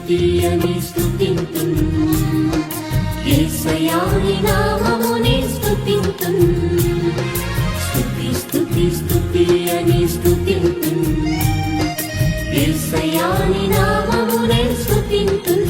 స్తుతి అని స్తుతింతును, యేసయ్యా నీ నామమునే స్తుతింతును. స్తుతి స్తుతి స్తుతి అని స్తుతింతును, యేసయ్యా నీ నామమునే స్తుతింతును.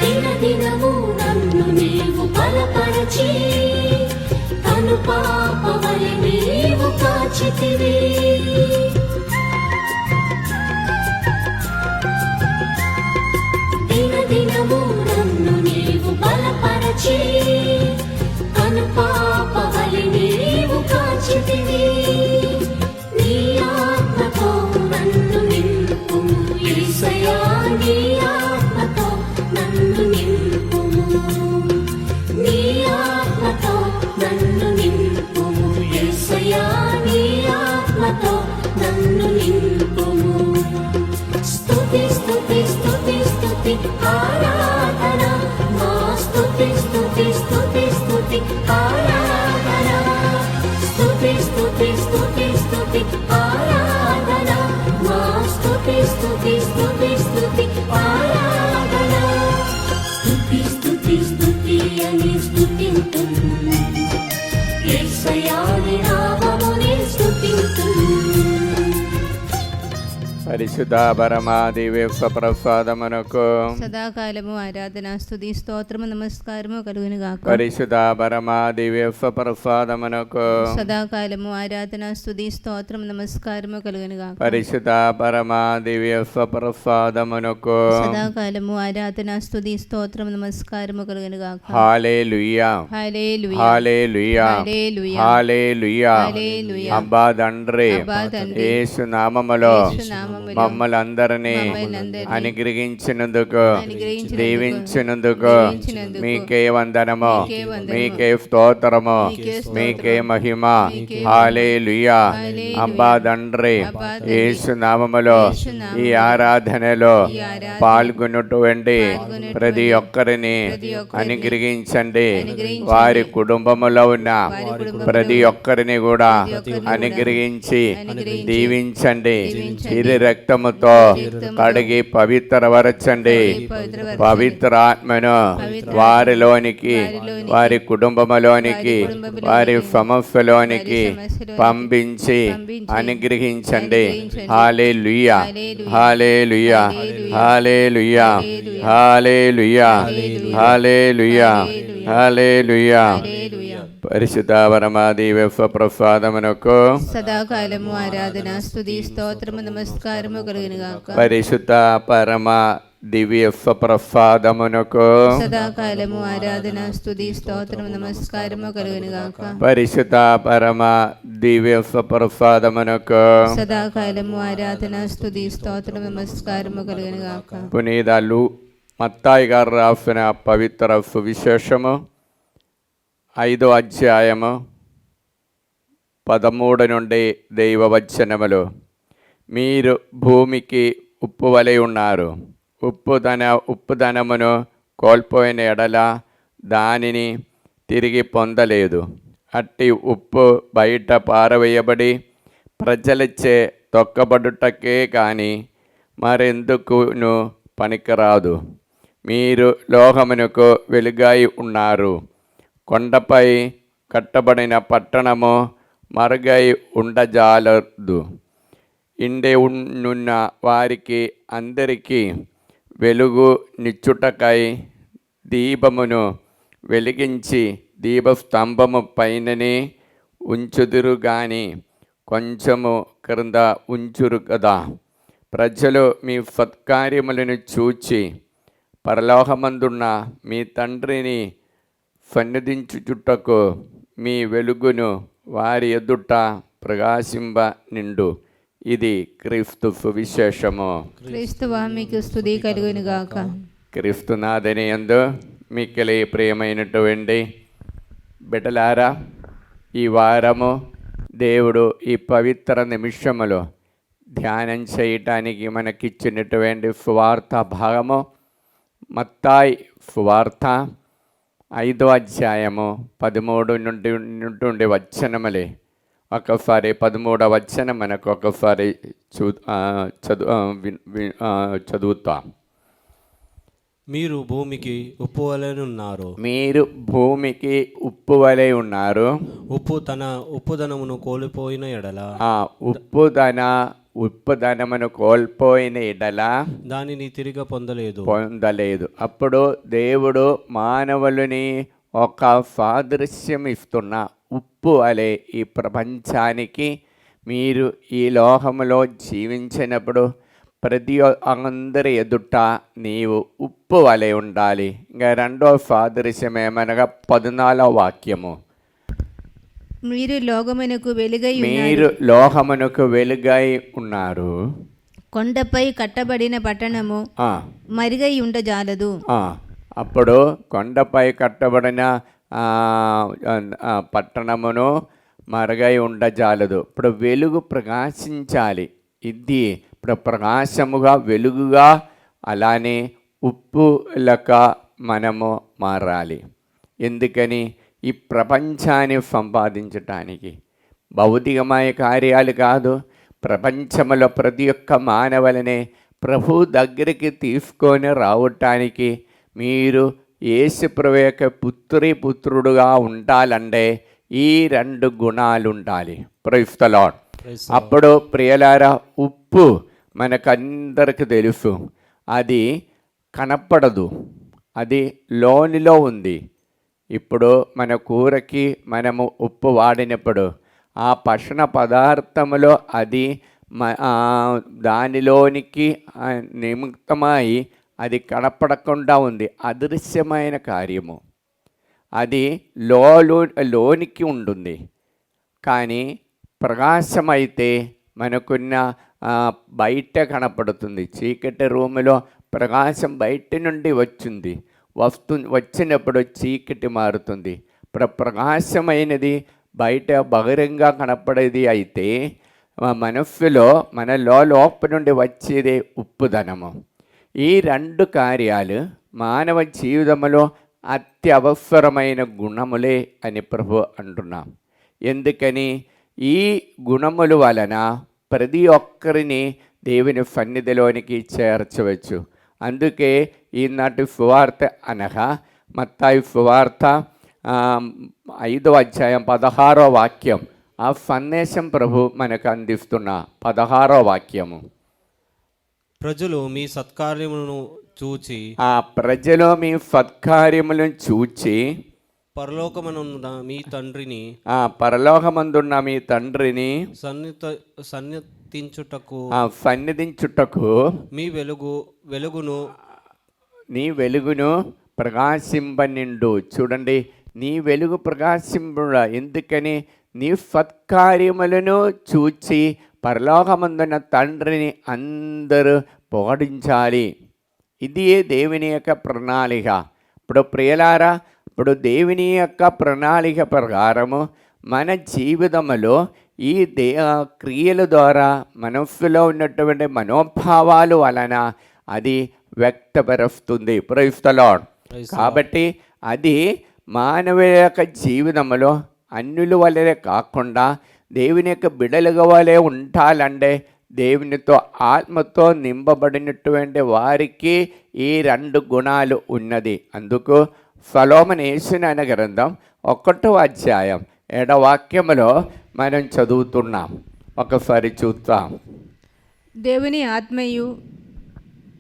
దినదినము నన్ను నీవు బలపరచి కను పాపవలె నీవు కాచితివి. దినదినము నన్ను నీవు బలపరచి కను పాపవలె నీవు కాచితివి. నీ ఆత్మతో నన్ను నింపుము యేసయ్యా, నీ ఆత్మతో నన్ను నింపుము, నీ ఆత్మతో నన్ను నింపుము యేసయ్యా, నీ ఆత్మతో నన్ను నింపుము. స్తుతి స్తుతి స్తుతి స్తుతి ఆరాధన, మా స్తుతి స్తుతి స్తుతి స్తుతి ఆరాధన, స్తుతి స్తుతి స్తుతి స్తుతి ఆరాధన, మా స్తుతి స్తుతి స్తుతి స్తుతి ఆరాధన. స్తుతి స్తుతి స్తుతి అని స్తుతింతును, యేసయ్యా నీ నామమునే స్తుతింతును. పరిశుద్ధ పరమా దివ్య ప్రసాదమునకు సదాకాలము ఆరాధన స్తుతి స్తోత్రము నమస్కారము కలుగును గాక. పరిశుద్ధ పరమా దివ్య ప్రసాదమునకు సదాకాలము ఆరాధన స్తుతి స్తోత్రము నమస్కారము కలుగును గాక. పరిశుద్ధ పరమా దివ్య ప్రసాదమునకు సదాకాలము ఆరాధన స్తుతి స్తోత్రము నమస్కారము కలుగును గాక. హల్లెలూయా హల్లెలూయా హల్లెలూయా హల్లెలూయా హల్లెలూయా. హల్లెలూయా. అబ్బా తండ్రి, యేసు నామములో మమ్మల్ందరినీ అనుగ్రహించినందుకు దీవించినందుకు మీకే వందనము, మీకే స్తోత్రము, మీకే మహిమ. హల్లెలూయా. అబ్బా తండ్రి, యేసు నామములో ఈ ఆరాధనలో పాల్గొన్నటువంటి ప్రతి ఒక్కరిని అనుగ్రహించండి. వారి కుటుంబములో ఉన్న ప్రతి ఒక్కరిని కూడా అనుగ్రహించి దీవించండి. ఇరు రక్తముతో కడిగి పవిత్రపరచండి. పవిత్రాత్మను వారిలోనికి, వారి కుటుంబములోనికి, వారి సమస్యలోనికి పంపించి అనుగ్రహించండి. హల్లెలూయా హల్లెలూయా హల్లెలూయా హల్లెలూయా హల్లెలూయా హల్లెలూయా. పరిశుద్ధ పరమా దివ్య ప్రసాదమునకు సదాకాలము ఆరాధన స్తుతి స్తోత్రము నమస్కారము కలుగును గాక. పరిశుద్ధ పరమా దివ్య ప్రసాదమునకు సదాకాలము ఆరాధన స్తుతి స్తోత్రము నమస్కారము కలుగును గాక. పరిశుద్ధ పరమా దివ్య ప్రసాదమునకు సదాకాలము ఆరాధన స్తుతి స్తోత్రము నమస్కారము కలుగును గాక. పునీతలు మత్తాయి గారు రాసిన పవిత్ర సువిశేషము 5వ అధ్యాయము 13 నుండి దైవవచనములు. మీరు భూమికి ఉప్పు వలె ఉన్నారు. ఉప్పుదనమును కోల్పోయిన ఎడల దానిని తిరిగి పొందలేదు. అట్టి ఉప్పు బయట పారవేయబడి ప్రజలచే తొక్కబడుటకే కానీ మరెందుకును పనికిరాదు. మీరు లోకమునకు వెలుగై ఉన్నారు. కొండపై కట్టబడిన పట్టణము మరుగై ఉండజాలదు. ఇండే ఉన్న వారికి అందరికీ వెలుగు నిచ్చుటకై దీపమును వెలిగించి దీపస్తంభము పైననే ఉంచుదురు గాని కొంచెము క్రింద ఉంచురు కదా. ప్రజలు మీ సత్కార్యములను చూచి పరలోకమందున్న మీ తండ్రిని సన్నిధించుటకు మీ వెలుగును వారి ఎదుట ప్రకాశింప నిండు. ఇది క్రీస్తు సువిశేషము. క్రీస్తువా మీకు స్తుతి కలుగును గాక. క్రీస్తునాథని యందు మిక్కిలి ప్రియమైనటువంటి బిడ్డలారా, ఈ వారము దేవుడు ఈ పవిత్ర నిమిషములో ధ్యానం చేయటానికి మనకిచ్చినటువంటి సువార్త భాగము మత్తాయి సువార్త 5వ అధ్యాయము 13 నుండి వచనములే. ఒకసారి 13వ వచనం మనకు ఒకసారి చదువుతాం. మీరు భూమికి ఉప్పు వలె ఉన్నారు. మీరు భూమికి ఉప్పు వలె ఉన్నారు. ఉప్పు తన ఉప్పుదనమును కోల్పోయిన ఎడల ఉప్పుదనమును కోల్పోయిన ఎడల దానిని తిరిగి పొందలేదు. అప్పుడు దేవుడు మానవులని ఒక సాదృశ్యం ఇస్తున్న ఉప్పు వలె ఈ ప్రపంచానికి మీరు ఈ లోకములో జీవించినప్పుడు ప్రతి అందరి ఎదుట నీవు ఉప్పు వలె ఉండాలి. ఇంకా రెండో సాదృశ్యం ఏమనగా 14వ వాక్యము, మీరు లోకమునకు వెలుగై మీరు లోకమునకు వెలుగై ఉన్నారు. కొండపై కట్టబడిన పట్టణము మరుగై ఉండజాలదు. అప్పుడు కొండపై కట్టబడిన పట్టణమును మరుగై ఉండజాలదు. ఇప్పుడు వెలుగు ప్రకాశించాలి. ఇది ఇప్పుడు ప్రకాశముగా వెలుగుగా, అలానే ఉప్పు లెక్క మనము మారాలి. ఎందుకని? ఈ ప్రపంచాన్ని సంపాదించటానికి. భౌతికమైన కార్యాలు కాదు, ప్రపంచంలో ప్రతి ఒక్క మానవులనే ప్రభు దగ్గరికి తీసుకొని రావటానికి మీరు యేసుప్రభు యొక్క పుత్రుడుగా ఉండాలంటే ఈ 2 గుణాలు ఉండాలి. Praise the lord. అప్పుడు ప్రియలారా, ఉప్పు మనకందరికి తెలుసు, అది కనపడదు, అది లోనిలో ఉంది. ఇప్పుడు మన కూరకి మనము ఉప్పు వాడినప్పుడు ఆ పషణ పదార్థములో అది దానిలోనికి నిమిత్తమై అది కనపడకుండా ఉంది. అదృశ్యమైన కార్యము, అది లోనికి ఉంటుంది. కానీ ప్రకాశమైతే మనకున్న బయట కనపడుతుంది. చీకటి రూములో ప్రకాశం బయట నుండి వచ్చినప్పుడు చీకటి మారుతుంది. ప్రకాశమైనది బయట బహిరంగ కనపడేది అయితే మనస్సులో మన లోపల నుండి వచ్చేదే ఉప్పుదనము. ఈ 2 కార్యాలు మానవ జీవితంలో అత్యవసరమైన గుణములే అని ప్రభు అంటున్నాం. ఎందుకని? ఈ గుణముల వలన ప్రతి ఒక్కరిని దేవుని సన్నిధిలోనికి చేర్చవచ్చు. అందుకే ఈనాటి సువార్త అనగా మత్తాయి సువార్త 5వ అధ్యాయం 16వ వాక్యం, ఆ సందేశం ప్రభు మనకు అందిస్తున్న 16వ వాక్యము. ప్రజలు మీ సత్కార్యములను చూచి మీ సత్కార్యములను చూచి పరలోకమందున్న మీ తండ్రిని సన్నిధించుటకు మీ వెలుగును ప్రకాశింపనిండు. చూడండి, నీ వెలుగు ప్రకాశింప. ఎందుకని? నీ సత్కార్యములను చూచి పరలోకమందున్న తండ్రిని అందరూ పొగడించాలి. ఇది దేవుని యొక్క ప్రణాళిక. ఇప్పుడు ప్రియలారా, ఇప్పుడు దేవుని యొక్క ప్రణాళిక ప్రకారము మన జీవితంలో ఈ క్రియల ద్వారా మనస్సులో ఉన్నటువంటి మనోభావాలు వలన అది వ్యక్తపరుస్తుంది. Praise the lord. కాబట్టి అది మానవ యొక్క జీవితంలో అన్యుల వలె కాకుండా దేవుని యొక్క బిడలుగా వలె ఉండాలంటే దేవునితో ఆత్మతో నింపబడినటువంటి వారికి ఈ 2 గుణాలు ఉన్నది. అందుకు సొలొమోను యేసిన అనే గ్రంథం 1వ అధ్యాయం 7వ వాక్యములో మనం చదువుతున్నాం. ఒకసారి చూద్దాం. దేవుని ఆత్మయు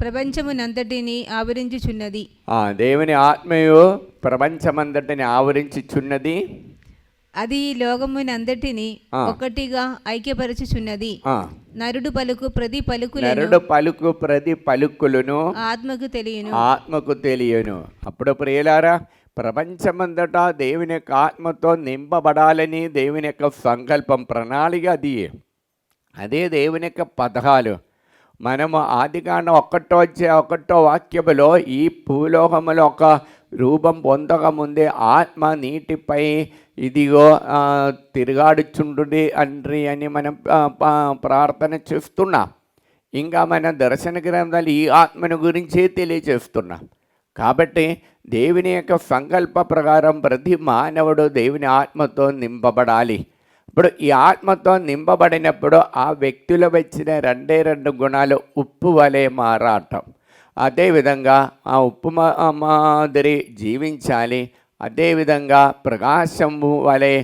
ప్రపంచమునంతటిని ఆవరించుచున్నది. దేవుని ఆత్మయు ప్రపంచమంతటిని ఆవరించుచున్నది. అది లోకమునంతటిని ఒకటిగా ఐక్యపరచుచున్నది. నరుడు పలుకు ప్రతి పలుకులను ఆత్మకు తెలియను. అప్పుడు ప్రియులారా, ప్రపంచమంతటా దేవుని యొక్క ఆత్మతో నింపబడాలని దేవుని యొక్క సంకల్పం, ప్రణాళిక అదే దేవుని యొక్క పథకాలు. మనము ఆదికాండం 1వ వాక్యములో ఈ భూలోకములో ఒక రూపం పొందకముందే ఆత్మ నీటిపై ఇదిగో తిరుగాడుచుండుడి అండ్రి అని మనం ప్రార్థన చేస్తున్నాం. ఇంకా మన దర్శన గ్రంథాలు ఈ ఆత్మను గురించే తెలియజేస్తున్నాం. కాబట్టి దేవుని యొక్క సంకల్ప ప్రకారం ప్రతి మానవుడు దేవుని ఆత్మతో నింపబడాలి. ఇప్పుడు ఈ ఆత్మతో నింపబడినప్పుడు ఆ వ్యక్తిలో వచ్చిన 2 గుణాలు ఉప్పు వలె మారాటం. అదేవిధంగా ఆ ఉప్పు మాదిరి జీవించాలి. అదేవిధంగా ప్రకాశము వలె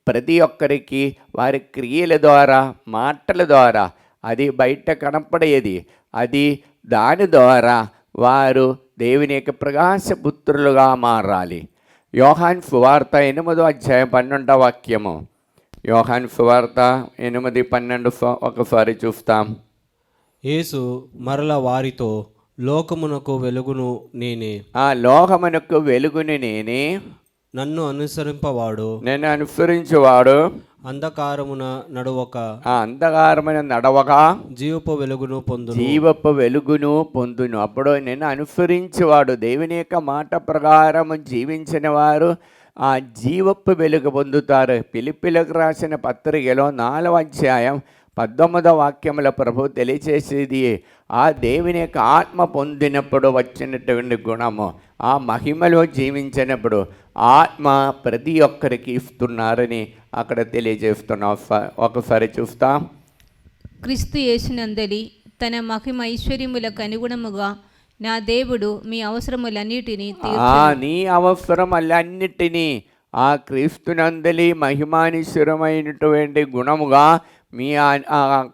ప్రతి ఒక్కరికి వారి క్రియల ద్వారా, మాటల ద్వారా అది బయట కనపడేది. అది దాని ద్వారా వారు దేవుని యొక్క ప్రకాశపుత్రులుగా మారాలి. యోహాను సువార్త 8వ అధ్యాయం 12వ వాక్యము. యోహాను సువార్త 8:12 ఒకసారి చూస్తాం. యేసు మరల వారితో, లోకమునకు వెలుగును నేనే. లోకమునకు వెలుగును నేనే. నన్ను అనుసరించువాడు అంధకారమున నడవక జీవపు వెలుగును పొందును. అప్పుడు నేను అనుసరించేవాడు, దేవుని యొక్క మాట ప్రకారం జీవించిన వారు ఆ జీవపు వెలుగు పొందుతారు. ఫిలిప్పీలకు రాసిన పత్రికలో 4వ అధ్యాయం 19వ వాక్యముల ప్రభు తెలియచేసేది ఆ దేవుని యొక్క ఆత్మ పొందినప్పుడు వచ్చినటువంటి గుణము, ఆ మహిమలో జీవించినప్పుడు ఆత్మ ప్రతి ఒక్కరికి ఇస్తున్నారని అక్కడ తెలియజేస్తున్నాం. ఒకసారి చూస్తాం. క్రీస్తు యేసునందలి తన మహిమ ఐశ్వర్యములకు అనుగుణముగా నా దేవుడు మీ అవసరములన్నిటినీ నీ అవసరములన్నిటినీ ఆ క్రీస్తునందలి మహిమానుసరమైనటువంటి గుణముగా మీ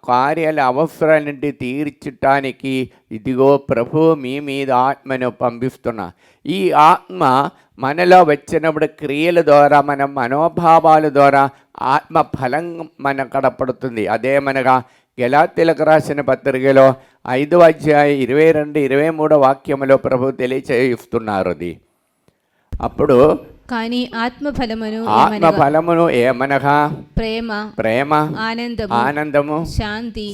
కార్యాల అవసరాలంటే తీర్చటానికి ఇదిగో ప్రభు మీ మీద ఆత్మను పంపిస్తున్నా. ఈ ఆత్మ మనలో వచ్చినప్పుడు క్రియల ద్వారా, మన మనోభావాల ద్వారా ఆత్మ ఫలం మన కనపడుతుంది. అదేమనగా గలాతీయులకు రాసిన పత్రికలో 5వ అధ్యాయం 22-23 వాక్యములో ప్రభు తెలియచేస్తున్నారు. అది అప్పుడు కానీ ఆత్మ ఫలమును ఏమనగా ప్రేమ, ఆనందము, శాంతి,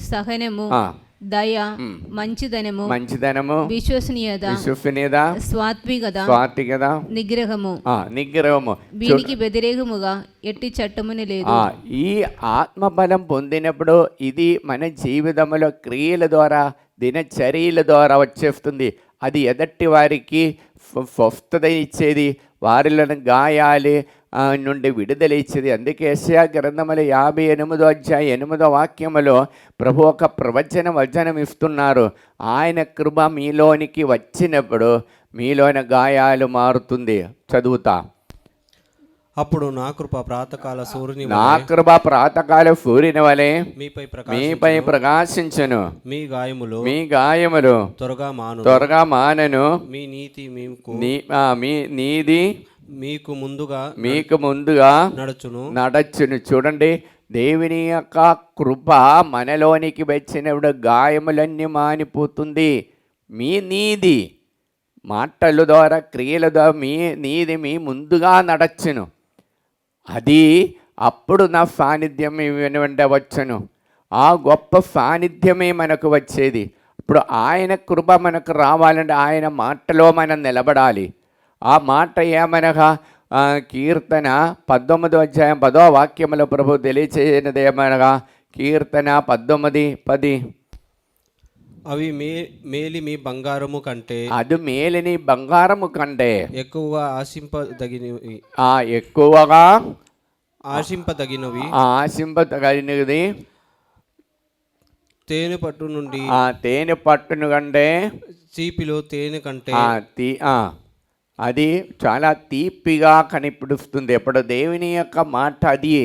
సహనము, దయ, మంచిదనము, విశ్వసనీయత, సాత్వికత, నిగ్రహము. వీనికి వ్యతిరేకముగా ఎట్టి చట్టమును లేదు. ఈ ఆత్మబలం పొందినప్పుడు ఇది మన జీవితంలో క్రియల ద్వారా, దినచర్యల ద్వారా వచ్చేస్తుంది. అది ఎదటి వారికి స్వస్థత ఇచ్చేది, వారిలో గాయాలు నుండి విడుదల ఇచ్చేది. అందుకే యెషయా గ్రంథములో 58వ అధ్యాయం 8వ వాక్యములో ప్రభు ఒక ప్రవచన వచనం ఇస్తున్నారు. ఆయన కృప మీలోనికి వచ్చినప్పుడు మీలోని గాయాలు మారుతుంది. చదువుతా. అప్పుడు నా కృప ప్రాతకాల సూర్యుని వలె మీపై ప్రకాశించును. మీ గాయములు త్వరగా మానను. మీ నీతి మీకు ముందుగా నడచును. చూడండి, దేవుని యొక్క కృప మనలోనికి వచ్చినప్పుడు గాయములన్నీ మానిపోతుంది. మీ నీతి మాటల ద్వారా, క్రియల ద్వారా మీ నీతి మీ ముందుగా నడచును. అది అప్పుడు నా సాన్నిధ్యం వెంట వచ్చును. ఆ గొప్ప సాన్నిధ్యమే మనకు వచ్చేది. ఇప్పుడు ఆయన కృప మనకు రావాలంటే ఆయన మాటలో మనం నిలబడాలి. ఆ మాట ఏమనగా కీర్తన 19వ అధ్యాయం 10వ వాక్యములో ప్రభు తెలియచేయనది ఏమనగా, కీర్తన 19:10 అవి మేలి మీ బంగారము కంటే అది మేలిని బంగారము కంటే ఎక్కువగా ఆశింపదగినవి ఎక్కువగా ఆశింపదగినవి ఆశింపదగినది తేనె పట్టు నుండి తేనె పట్టును కంటే చీపిలో తేనె కంటే అది చాలా తీపిగా కనిపిస్తుంది. ఎప్పుడు దేవుని యొక్క మాట అది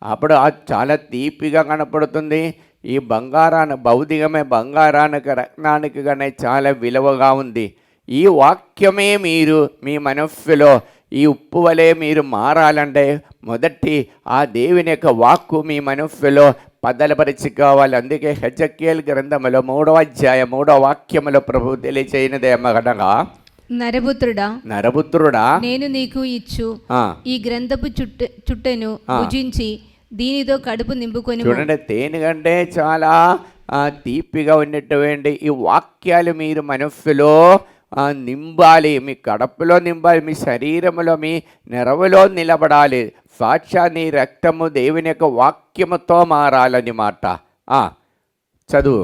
అప్పుడు అది చాలా తీపిగా కనపడుతుంది. ఈ భౌతికమే బంగారానికి రత్నానికి కానీ చాలా విలువగా ఉంది. ఈ వాక్యమే మీరు మీ మనస్సులో ఈ ఉప్పు వలె మీరు మారాలంటే మొదటి ఆ దేవుని యొక్క వాక్కు మీ మనస్సులో పదలపరిచుకోవాలి. అందుకే హెజెక్యేలు గ్రంథములో 3వ అధ్యాయం 3వ వాక్యములో ప్రభు తెలియచేయనిదేమనగా, నరపుత్రుడా నేను నీకు ఇచ్చు ఈ గ్రంథపు చుట్టెను భుజించి దీనితో కడుపు నింపుకొని. చూడండి, తేనె కంటే చాలా తీపిగా ఉన్నటువంటి ఈ వాక్యాలు మీరు మనస్సులో నింపాలి, మీ కడుపులో నింపాలి, మీ శరీరంలో మీ నెరవులో నిలబడాలి. సాక్షాత్ నీ రక్తము దేవుని యొక్క వాక్యముతో మారాలని మాట. చదువు.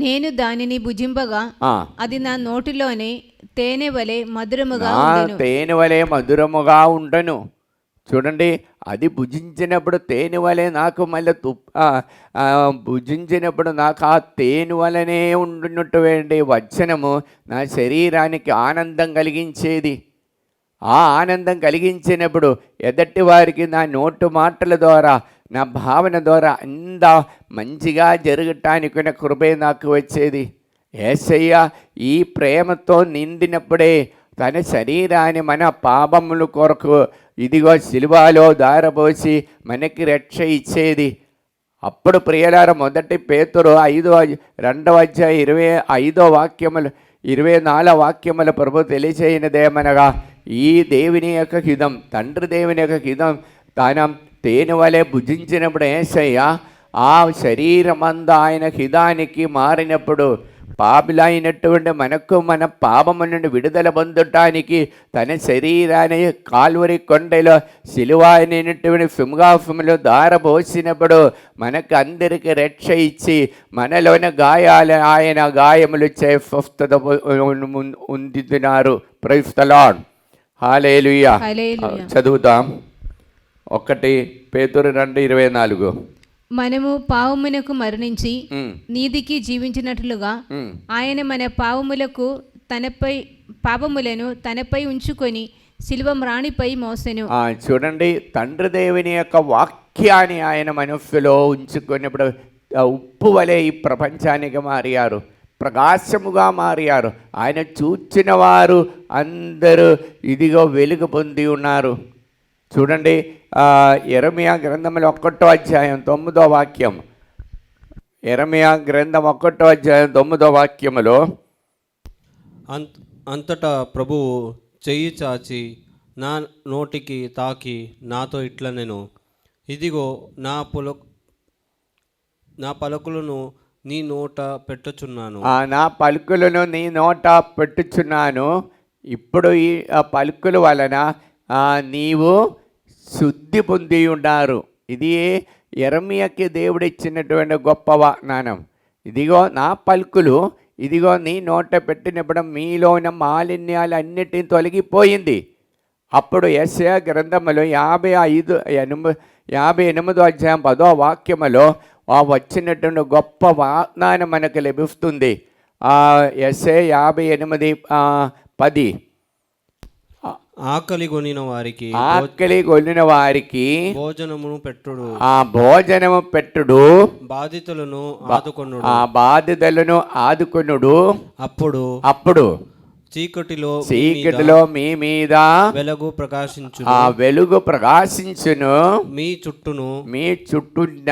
నేను దానిని భుజింపగా అది నా నోటిలోనే తేనె వలె మధురముగా ఉండను. చూడండి, అది భుజించినప్పుడు తేనె వలె నాకు మళ్ళీ భుజించినప్పుడు నాకు ఆ తేనె వలనే ఉండినటువంటి వచనము నా శరీరానికి ఆనందం కలిగించేది. ఆ ఆనందం కలిగించినప్పుడు ఎదటి వారికి నా నోటు మాటల ద్వారా నా భావన ద్వారా అంత మంచిగా జరగటానికి కృపే నాకు వచ్చేది. యేసయ్య ఈ ప్రేమతో నిండినప్పుడే తన శరీరాన్ని మన పాపముల కొరకు ఇదిగో సిలువలో దారపోసి మనకి రక్ష ఇచ్చేది. అప్పుడు ప్రియులారా, మొదటి పేతురు 2వ అధ్యాయం 25వ వాక్యములు 24వ వాక్యముల ప్రభు తెలియచేయనిదేమనగా, ఈ దేవుని యొక్క హితం, తండ్రి దేవుని యొక్క హితం తన తేనె వలె భుజించినప్పుడు యేసయ్య ఆ శరీరమంతా ఆయన హితానికి మారినప్పుడు పాపులైనటువంటి మనకు మన పాపము నుండి విడుదల పొందటానికి తన శరీరాన్ని కాల్వరి కొండలో సిలువైనటువంటి సింహాసములో దారపోసినప్పుడు మనకు అందరికీ రక్ష ఇచ్చి మనలోని గాయాలు ఆయన గాయములు చే స్వస్థత పొందుతున్నారు. Praise the Lord. హల్లెలూయా. చదువుతాం. 1 పేతురు 2:24. మనము పావమునకు మరణించి నీతికి జీవించినట్లుగా ఆయన మన పాపములను తనపై ఉంచుకొని శిలువ మ్రాణిపై మోసెను. చూడండి, తండ్రి దేవుని యొక్క వాక్యాన్ని ఆయన మనస్సులో ఉంచుకున్నప్పుడు ఉప్పు వలె ఈ ప్రపంచానికి మారారు, ప్రకాశముగా మారారు. ఆయన చూచిన వారు అందరూ ఇదిగో వెలుగు పొంది ఉన్నారు. చూడండి, యెరెమయా గ్రంథంలో 1వ అధ్యాయం 9వ వాక్యం. యెరెమయా గ్రంథం 1వ అధ్యాయం 9వ వాక్యములో, అంతటా ప్రభువు చెయ్యి చాచి నా నోటికి తాకి నాతో ఇట్లా నేను, ఇదిగో నా పలుకులను నీ నోట పెట్టుచున్నాను. నా పలుకులను నీ నోట పెట్టుచున్నాను. ఇప్పుడు ఈ పలుకుల వలన నీవు శుద్ధి పొంది ఉన్నారు. ఇది యెరెమయాకి దేవుడు ఇచ్చినటువంటి గొప్ప వాగ్దానం. ఇదిగో నా పలుకులు ఇదిగో నీ నోట పెట్టినప్పుడు మీలో ఉన్న మాలిన్యాలు అన్నిటిని తొలగిపోయింది. అప్పుడు యెషయా గ్రంథములో 58వ అధ్యాయం 10వ వాక్యములో వచ్చినటువంటి గొప్ప వాగ్దానం మనకు లభిస్తుంది. యెషయా 58:10. ఆకలి కొనిన వారికి భోజనమును పెట్టుడు, భోజనము పెట్టుడు, బాధితులను ఆదుకొనుడు. అప్పుడు చీకటిలో మీ మీద వెలుగు ప్రకాశించును. మీ చుట్టూన్న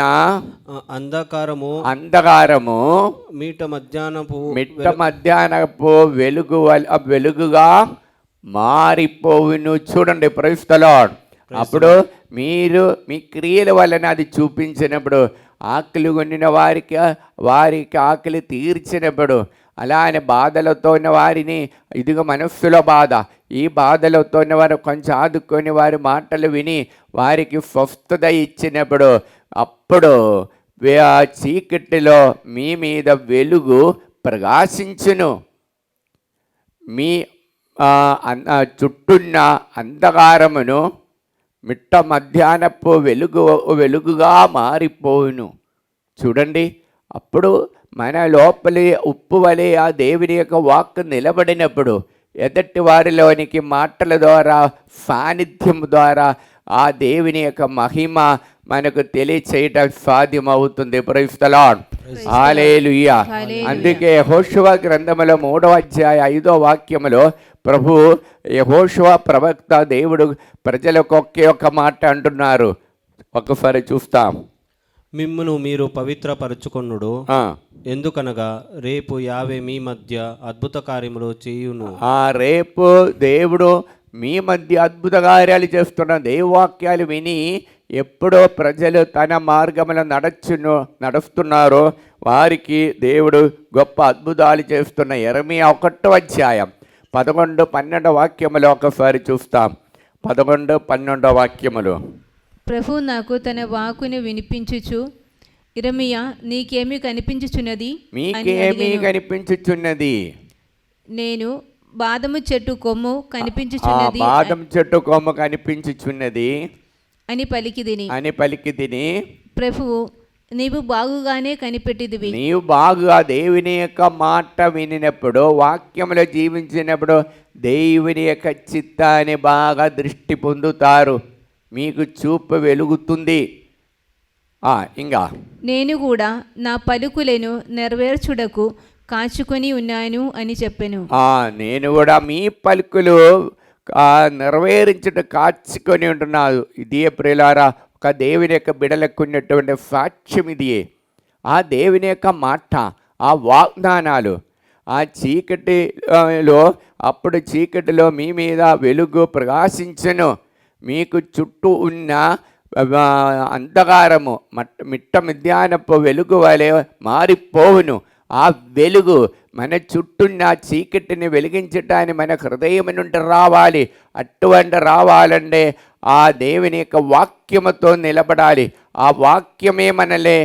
అంధకారము మిట్ట మధ్యాహ్నపు వెలుగుగా మారిపోవును. చూడండి, ప్రైజ్ ది లార్డ్. అప్పుడు మీరు మీ క్రియల వలన అది చూపించినప్పుడు ఆకలి కొనిన వారికి ఆకలి తీర్చినప్పుడు, అలానే బాధలతో ఉన్న వారిని ఇదిగో మనస్సులో బాధ, ఈ బాధలతో ఉన్న వారు కొంచెం ఆదుకొని వారి మాటలు విని వారికి స్వస్థత ఇచ్చినప్పుడు, అప్పుడు చీకటిలో మీ మీద వెలుగు ప్రకాశించును. మీ చుట్టూన్న అంధకారమును మిట్ట మధ్యాహ్నపు వెలుగుగా మారిపోవును. చూడండి, అప్పుడు మన లోపలి ఉప్పు వలె ఆ దేవుని యొక్క వాక్కు నిలబడినప్పుడు ఎదటి వారిలోనికి మాటల ద్వారా, సాన్నిధ్యం ద్వారా ఆ దేవుని యొక్క మహిమ మనకు తెలియచేయటం సాధ్యమవుతుంది. Praise the Lord. హల్లెలూయా. అందుకే యెహోషువ గ్రంథములో 3వ అధ్యాయ 5వ వాక్యములో ప్రభు యెహోషువ ప్రవక్త దేవుడు ప్రజలకు ఒకే ఒక్క మాట అంటున్నారు. ఒకసారి చూస్తాం. మిమ్మును మీరు పవిత్రపరచుకొనుడు, ఎందుకనగా రేపు యావే మీ మధ్య అద్భుత కార్యములు చేయును. రేపు దేవుడు మీ మధ్య అద్భుత కార్యాలు చేస్తున్న దేవవాక్యాలు విని ఎప్పుడో ప్రజలు తన మార్గములో నడుస్తున్నారో వారికి దేవుడు గొప్ప అద్భుతాలు చేస్తున్న యెరెమీయా 1వ అధ్యాయం 11-12 వాక్యములు ఒకసారి చూస్తాం. 11-12 వాక్యములు. ప్రభు నాకు తన వాక్కుని వినిపించుచు, యెరెమీయా నీకేమి కనిపించుచున్నది? మీకేమీ కనిపించుచున్నది? నేను బాదము చెట్టు కొమ్ము కనిపించుచున్నది. బాదం చెట్టు కొమ్ము కనిపించుచున్నది అని పలికితిని. ప్రభువు నీవు బాగుగానే కనిపెట్టిదివి. నీవు బాగుగా దేవుని యొక్క మాట వినినప్పుడు, వాక్యములో జీవించినప్పుడు దేవుని యొక్క చిత్తాన్ని బాగా దృష్టి పొందుతారు. మీకు చూపు వెలుగుతుంది. ఇంకా నేను కూడా నా పలుకులను నెరవేర్చుటకు కాచుకొని ఉన్నాను అని చెప్పాను. నేను కూడా మీ పలుకులు నెరవేరించుట కాచుకొని ఉంటున్నాను. ఇదే ప్రియులారా, ఒక దేవుని యొక్క బిడలకు ఉన్నటువంటి సాక్ష్యం ఇదియే. ఆ దేవుని యొక్క మాట, ఆ వాగ్దానాలు, ఆ చీకటిలో, అప్పుడు చీకటిలో మీ మీద వెలుగు ప్రకాశించను. మీకు చుట్టూ ఉన్న అంధకారము మిట్ట మధ్యాహ్నపు వెలుగు వలె మారిపోవును. ఆ వెలుగు మన చుట్టూన్న చీకటిని వెలిగించటాన్ని మన హృదయం నుండి రావాలి. అటువంటి రావాలంటే ఆ దేవుని యొక్క వాక్యముతో నిలబడాలి. ఆ వాక్యమే మనల్ని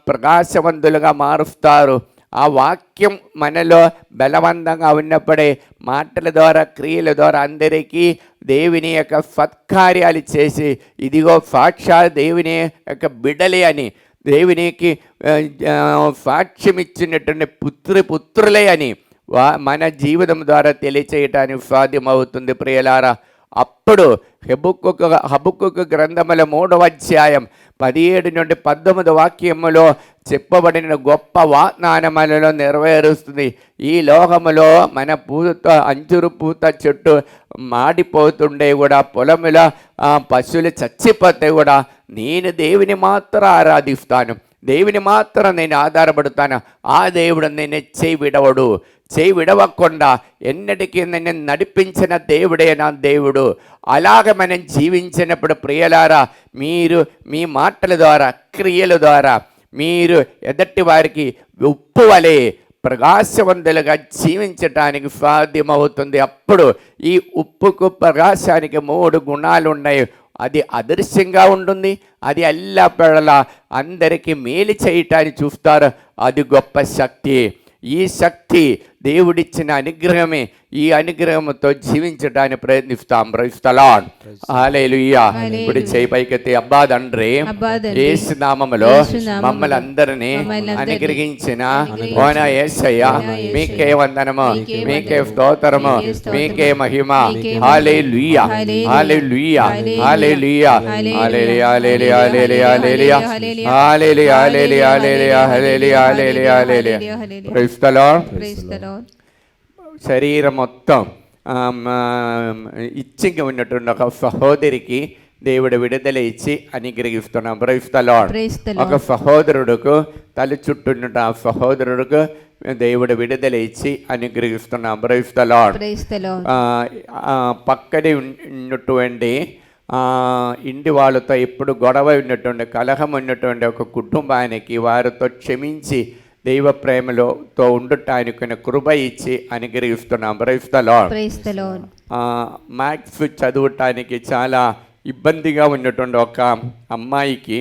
ప్రకాశవంతులుగా మారుస్తారు. ఆ వాక్యం మనలో బలవంతంగా ఉన్నప్పుడే మాటల ద్వారా, క్రియల ద్వారా అందరికీ దేవుని యొక్క సత్కార్యాలు చేసి, ఇదిగో సాక్షాత్ దేవుని యొక్క బిడ్డలే అని, దేవునికి సాక్ష్యం ఇచ్చినటువంటి పుత్రులే అని మన జీవితం ద్వారా తెలియచేయటానికి సాధ్యమవుతుంది. ప్రియులారా, అప్పుడు హబక్కుకు గ్రంథముల 3వ అధ్యాయం 17-19 వాక్యములో చెప్పబడిన గొప్ప వాగ్దానములలో నెరవేరుస్తుంది. ఈ లోకములో మన అంజురు పూత చెట్టు మాడిపోతుండే కూడా, పొలముల పశువులు చచ్చిపోతే కూడా, నేను దేవుని మాత్రం ఆరాధిస్తాను, దేవుని మాత్రం నేను ఆధారపడతాను. ఆ దేవుడు నేను చేయి విడవకుండా ఎన్నటికీ నన్ను నడిపించిన దేవుడే నా దేవుడు. అలాగ మనం జీవించినప్పుడు ప్రియులారా, మీరు మీ మాటల ద్వారా, క్రియల ద్వారా మీరు ఎదటి వారికి ఉప్పు వలె ప్రకాశవంతులుగా జీవించటానికి సాధ్యమవుతుంది. అప్పుడు ఈ ఉప్పుకు ప్రకాశానికి 3 గుణాలు ఉన్నాయి. అది అదృశ్యంగా ఉంటుంది, అది ఎల్లవేళలా అందరికీ మేలు చేయటాన్ని చూస్తారు. అది గొప్ప శక్తి. ఈ శక్తి దేవుడిచ్చిన అనుగ్రహమే. ఈ అనుగ్రహంతో జీవించడానికి ప్రయత్నిస్తాం. Praise the Lord. హల్లెలూయా. ఇప్పుడు చేయి పైకెత్తి, అబ్బా తండ్రి, యేసు నామములో మమ్మల్ని అందరినీ అనుగ్రహించిన ఓనా యేసయ్య, మీకే వందనము, మీకే స్తోత్రము, మీకే మహిమ. Hallelujah, hallelujah, hallelujah, hallelujah, hallelujah, hallelujah, hallelujah, hallelujah, hallelujah, hallelujah, hallelujah, hallelujah. Praise the Lord. శరీరం మొత్తం ఇచ్చింగా ఉన్నటువంటి ఒక సహోదరికి దేవుడు విడుదల ఇచ్చి అనుగ్రహిస్తున్నాం. Praise the lord. ఒక సహోదరుడుకు తల చుట్టూ ఆ సహోదరుడుకు దేవుడు విడుదల ఇచ్చి అనుగ్రహిస్తున్నాం. Praise the lord. పక్కనే ఉన్నటువంటి ఇంటి వాళ్ళతో ఎప్పుడు గొడవ ఉన్నటువంటి, కలహం ఉన్నటువంటి ఒక కుటుంబానికి వారితో క్షమించి దైవ ప్రేమలోతో ఉండటానికి కృప ఇచ్చి అనుగ్రహిస్తున్నాం. Praise the Lord. మ్యాథ్స్ చదవటానికి చాలా ఇబ్బందిగా ఉన్నటువంటి ఒక అమ్మాయికి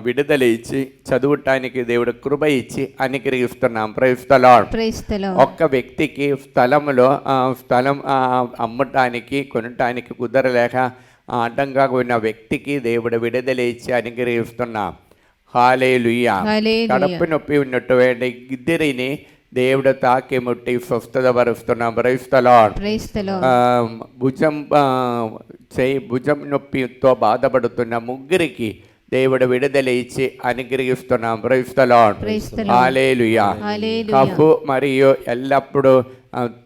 విడుదల ఇచ్చి చదువుటానికి దేవుడు కృప ఇచ్చి అనుగ్రహిస్తున్నాం. Praise the Lord. Praise the Lord. ఒక్క వ్యక్తికి స్థలం అమ్మటానికి కొనటానికి కుదరలేక అడ్డంగా ఉన్న వ్యక్తికి దేవుడు విడుదల ఇచ్చి అనుగ్రహిస్తున్నాం. హల్లెలూయా. హల్లెలూయా. కడుపు నొప్పి ఉన్నటువంటి ఇద్దరిని దేవుడు తాకి ముట్టి స్వస్థత పరుస్తున్నాం. Praise the Lord. Praise the Lord. భుజం నొప్పితో బాధపడుతున్న ముగ్గురికి దేవుడు విడుదల ఇచ్చి అనుగ్రహిస్తున్నాం. Praise the Lord. Praise the Lord. Hallelujah. Hallelujah. కఫు మరియు ఎల్లప్పుడూ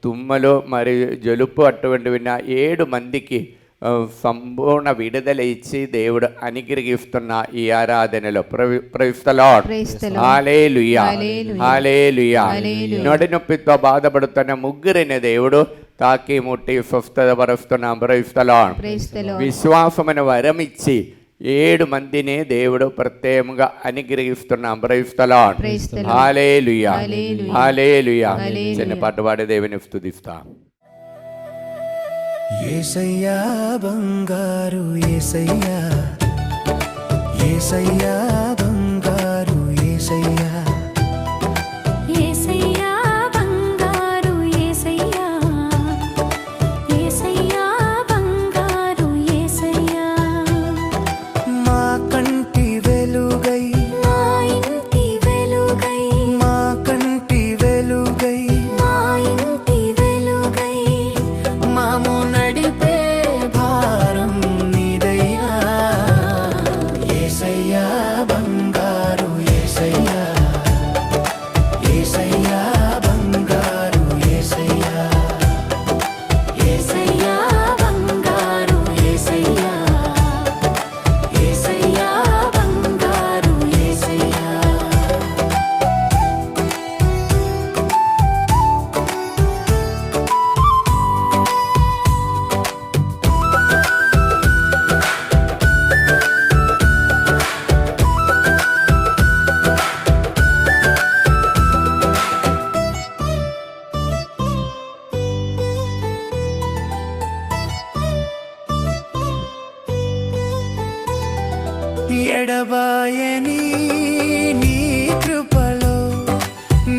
తుమ్మలు మరియు జలుపు అటువంటి విన్న 7 మందికి సంపూర్ణ విడుదల ఇచ్చి దేవుడు అనుగ్రహిస్తున్న ఈ ఆరాధనలో praise the Lord. Praise the Lord. Hallelujah. Hallelujah. Hallelujah. Hallelujah. నొడి నొప్పితో బాధపడుతున్న ముగ్గురిని దేవుడు తాకి ముట్టి స్వస్థత పరుస్తున్నాం. Praise the Lord. Praise the Lord. విశ్వాసమును వరం ఇచ్చి 7 మందిని దేవుడు ప్రత్యేకంగా అనుగ్రహిస్తున్నాం. Praise the Lord. Praise the Lord. Hallelujah. Hallelujah. Hallelujah. Hallelujah. చిన్న పాట పాడి దేవుని స్తుతిస్తాం. యేసయ్యా బంగారు యేసయ్యా, యేసయ్యా బంగారు యేసయ్యా, యేసయ్యా బంగారు యేసయ్యా, యేసయ్యా బంగారు యేసయ్యా, మా కంటి వెలుగై, మా ఇంటి వెలుగై, మా కంటి వెలుగై, మా ఇంటి వెలుగై, మాము నడిపే భారం నీదయ్యా. యేసయ్యా బంగారు యేసయ్యా, యేసయ్యా బంగారు యేసయ్యా, యేసయ్యా బంగారు యేసయ్యా, యేసయ్యా బంగారు యేసయ్యా. ఎడబాయని నీ కృపలో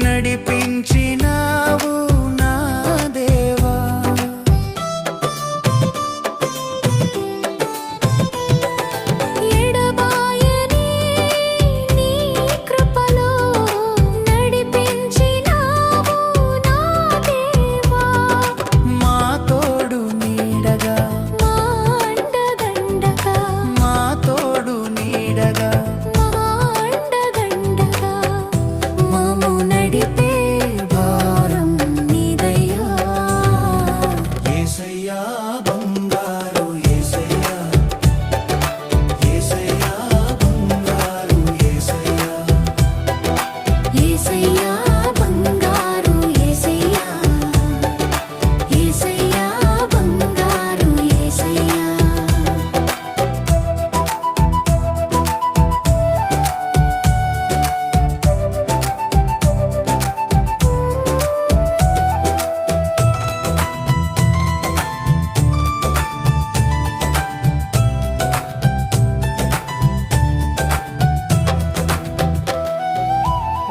నడిపించినావు నా దేవా. ఎడబాయని నీ కృపలో నడిపించినావు నా దేవా, మా తోడు నీడగా, మా అండదండగా, మా తోడు నీడగా, మా అండదండగా, మమ్ము నడిపే భారం నీదయ్యా. యేసయ్యా బంగారు యేసయ్యా, యేసయ్యా బంగారు యేసయ్యా, యేసయ్యా బంగారు యేసయ్యా, యేసయ్యా బంగారు యేసయ్యా.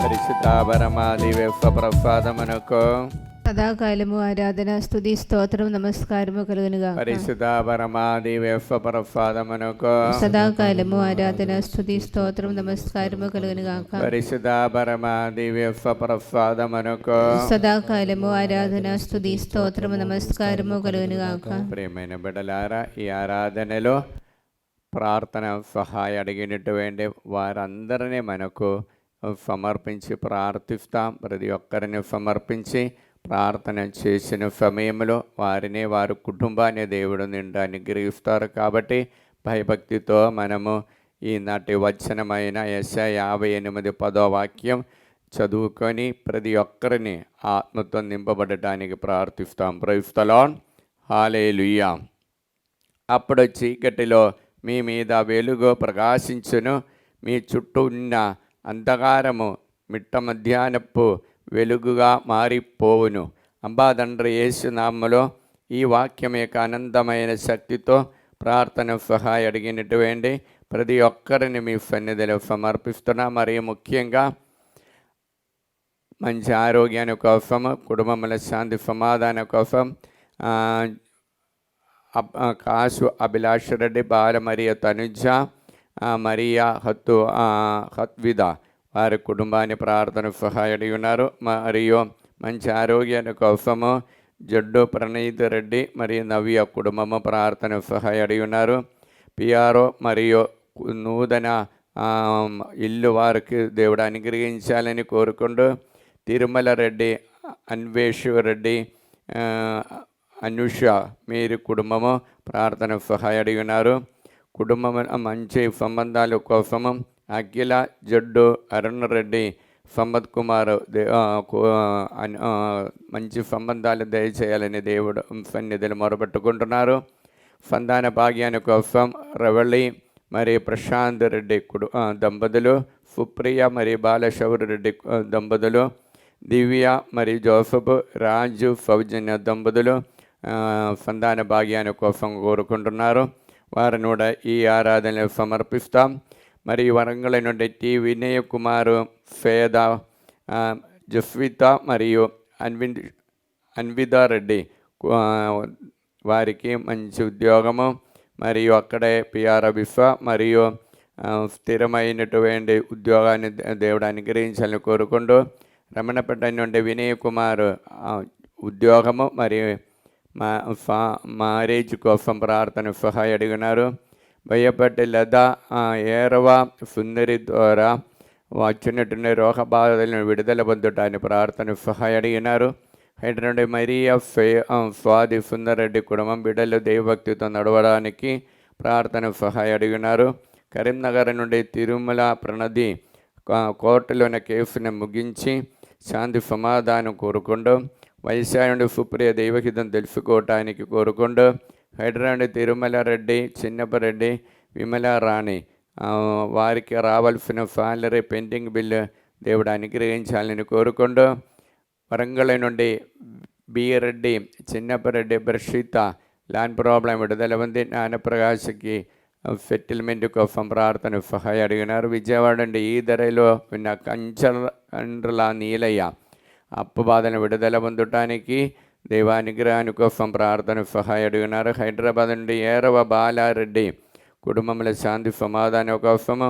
పరిశుద్ధ పరమాది ప్రసాదమునకు సదాకాలము ఆరాధన స్తుతి స్తోత్రం నమస్కారము కలుగునుగా. పరిశుద్ధ పరమాది ప్రసాదమునకు సదాకాలము ఆరాధన స్తుతి స్తోత్రం నమస్కారము కలుగునుగాక. పరిశుద్ధ పరమాది ప్రసాదమునకు సదాకాలము ఆరాధన స్తుతి స్తోత్రము నమస్కారము కలుగునుగాక. ప్రియమైన బిడ్డలారా, ఈ ఆరాధనలో ప్రార్థన సహాయం అడిగినటువంటి వారందరినీ మనకు సమర్పించి ప్రార్థిస్తాం. ప్రతి ఒక్కరిని సమర్పించి ప్రార్థన చేసిన సమయంలో వారిని వారి కుటుంబాన్ని దేవుడు నిండా అనుగ్రహిస్తారు. కాబట్టి భయభక్తితో మనము ఈనాటి వచనమైన యెషయా 58:10 చదువుకొని ప్రతి ఒక్కరిని ఆత్మతో నింపబడటానికి ప్రార్థిస్తాం. Praise the Lord. హల్లెలూయా. అప్పుడు చీకటిలో మీ మీద వెలుగు ప్రకాశించును, మీ చుట్టూ ఉన్న అంధకారము మిట్ట మధ్యాహ్నపు వెలుగుగా మారిపోవును. అబ్బా తండ్రి యేసు నామములో ఈ వాక్యం యొక్క అనంతమైన శక్తితో ప్రార్థన సహాయం అడిగినటువంటి ప్రతి ఒక్కరిని మీ సన్నిధిలో సమర్పిస్తున్నా. మరియు ముఖ్యంగా మంచి ఆరోగ్యాన్ని కోసం, కుటుంబముల శాంతి సమాధానం కోసం కాసు అభిలాష్ రెడ్డి, బాల మరియ తనుజ, మరియా హత్విద వారి కుటుంబాన్ని ప్రార్థన సహాయడి ఉన్నారు. మరియు మంచి ఆరోగ్యాన్ని కోసము జడ్డు ప్రణీత్ రెడ్డి మరియు నవ్య కుటుంబము ప్రార్థన సహాయడి ఉన్నారు. పిఆర్ఓ మరియు నూతన ఇల్లు వారికి దేవుడు అనుగ్రహించాలని కోరుకుంటూ తిరుమల రెడ్డి, అన్వేష్ రెడ్డి, అనుష మీరు కుటుంబము ప్రార్థన సహాయడి ఉన్నారు. కుటుంబం మంచి సంబంధాల కోసము అఖిల, జడ్డు, అరుణ్ రెడ్డి, సంపత్ కుమార్ మంచి సంబంధాలు దయచేయాలని దేవుడు సన్నిధిని మొరపెట్టుకుంటున్నారు. సంతాన భాగ్యాన్ని కోసం రవళి మరియు ప్రశాంత్ రెడ్డి దంపతులు, సుప్రియ మరియు బాలశౌరి రెడ్డి దంపతులు, దివ్య మరియు జోసఫ్, రాజు, సౌజన్య దంపతులు సంతాన భాగ్యాన్ని కోసం కోరుకుంటున్నారు. వారిని కూడా ఈ ఆరాధనలు సమర్పిస్తాం. మరియు వరంగల్ నుండి టి వినయ్ కుమారు, ఫేద, జస్విత మరియు అన్విదా రెడ్డి వారికి మంచి ఉద్యోగము మరియు అక్కడే పిఆర్ విశ్వ మరియు స్థిరమైనటువంటి ఉద్యోగాన్ని దేవుడు అనుగ్రహించాలని కోరుకుంటూ రమణపేట నుండి వినయ్ కుమార్ ఉద్యోగము మరియు మ్యారేజ్ కోసం ప్రార్థన సహాయ అడిగినారు. భయపట్టి లత ఏరవ సుందరి ద్వారా వచ్చినటువంటి రోగ బాధలను విడుదల పొందటాన్ని ప్రార్థన సహాయ అడిగినారు. హైదరాబాద్ మరియా స్వాది సుందరెడ్డి కుటుంబం బిడ్డలు దైవభక్తితో నడవడానికి ప్రార్థన సహాయ అడిగినారు. కరీంనగర్ నుండి తిరుమల ప్రణది కోర్టులోని కేసును ముగించి శాంతి సమాధానం కోరుకుంటూ వైశాఖ నుండి సుప్రియ దైవహితం తెలుసుకోవటానికి కోరుకుంటూ హైదరాబాద్ తిరుమల రెడ్డి, చిన్నపరెడ్డి, విమల రాణి వారికి రావాల్సిన సాలరీ పెండింగ్ బిల్లు దేవుడు అనుగ్రహించాలని కోరుకుంటూ వరంగల్ నుండి B Reddy, Chinnapareddy, Barshita land problem విడుదల ఉంది. జ్ఞానప్రకాశ్కి సెటిల్మెంట్ కోసం ప్రార్థన సహాయ అడిగినారు. విజయవాడ నుండి ఈ ధరలో ఉన్న కంచల నీలయ్య అప్పు బాధను విడుదల పొందటానికి దైవానుగ్రహాని కోసం ప్రార్థన సహాయ అడిగినారు. హైదరాబాద్ నుండి ఏరవ బాలారెడ్డి కుటుంబంలో శాంతి సమాధానం కోసము,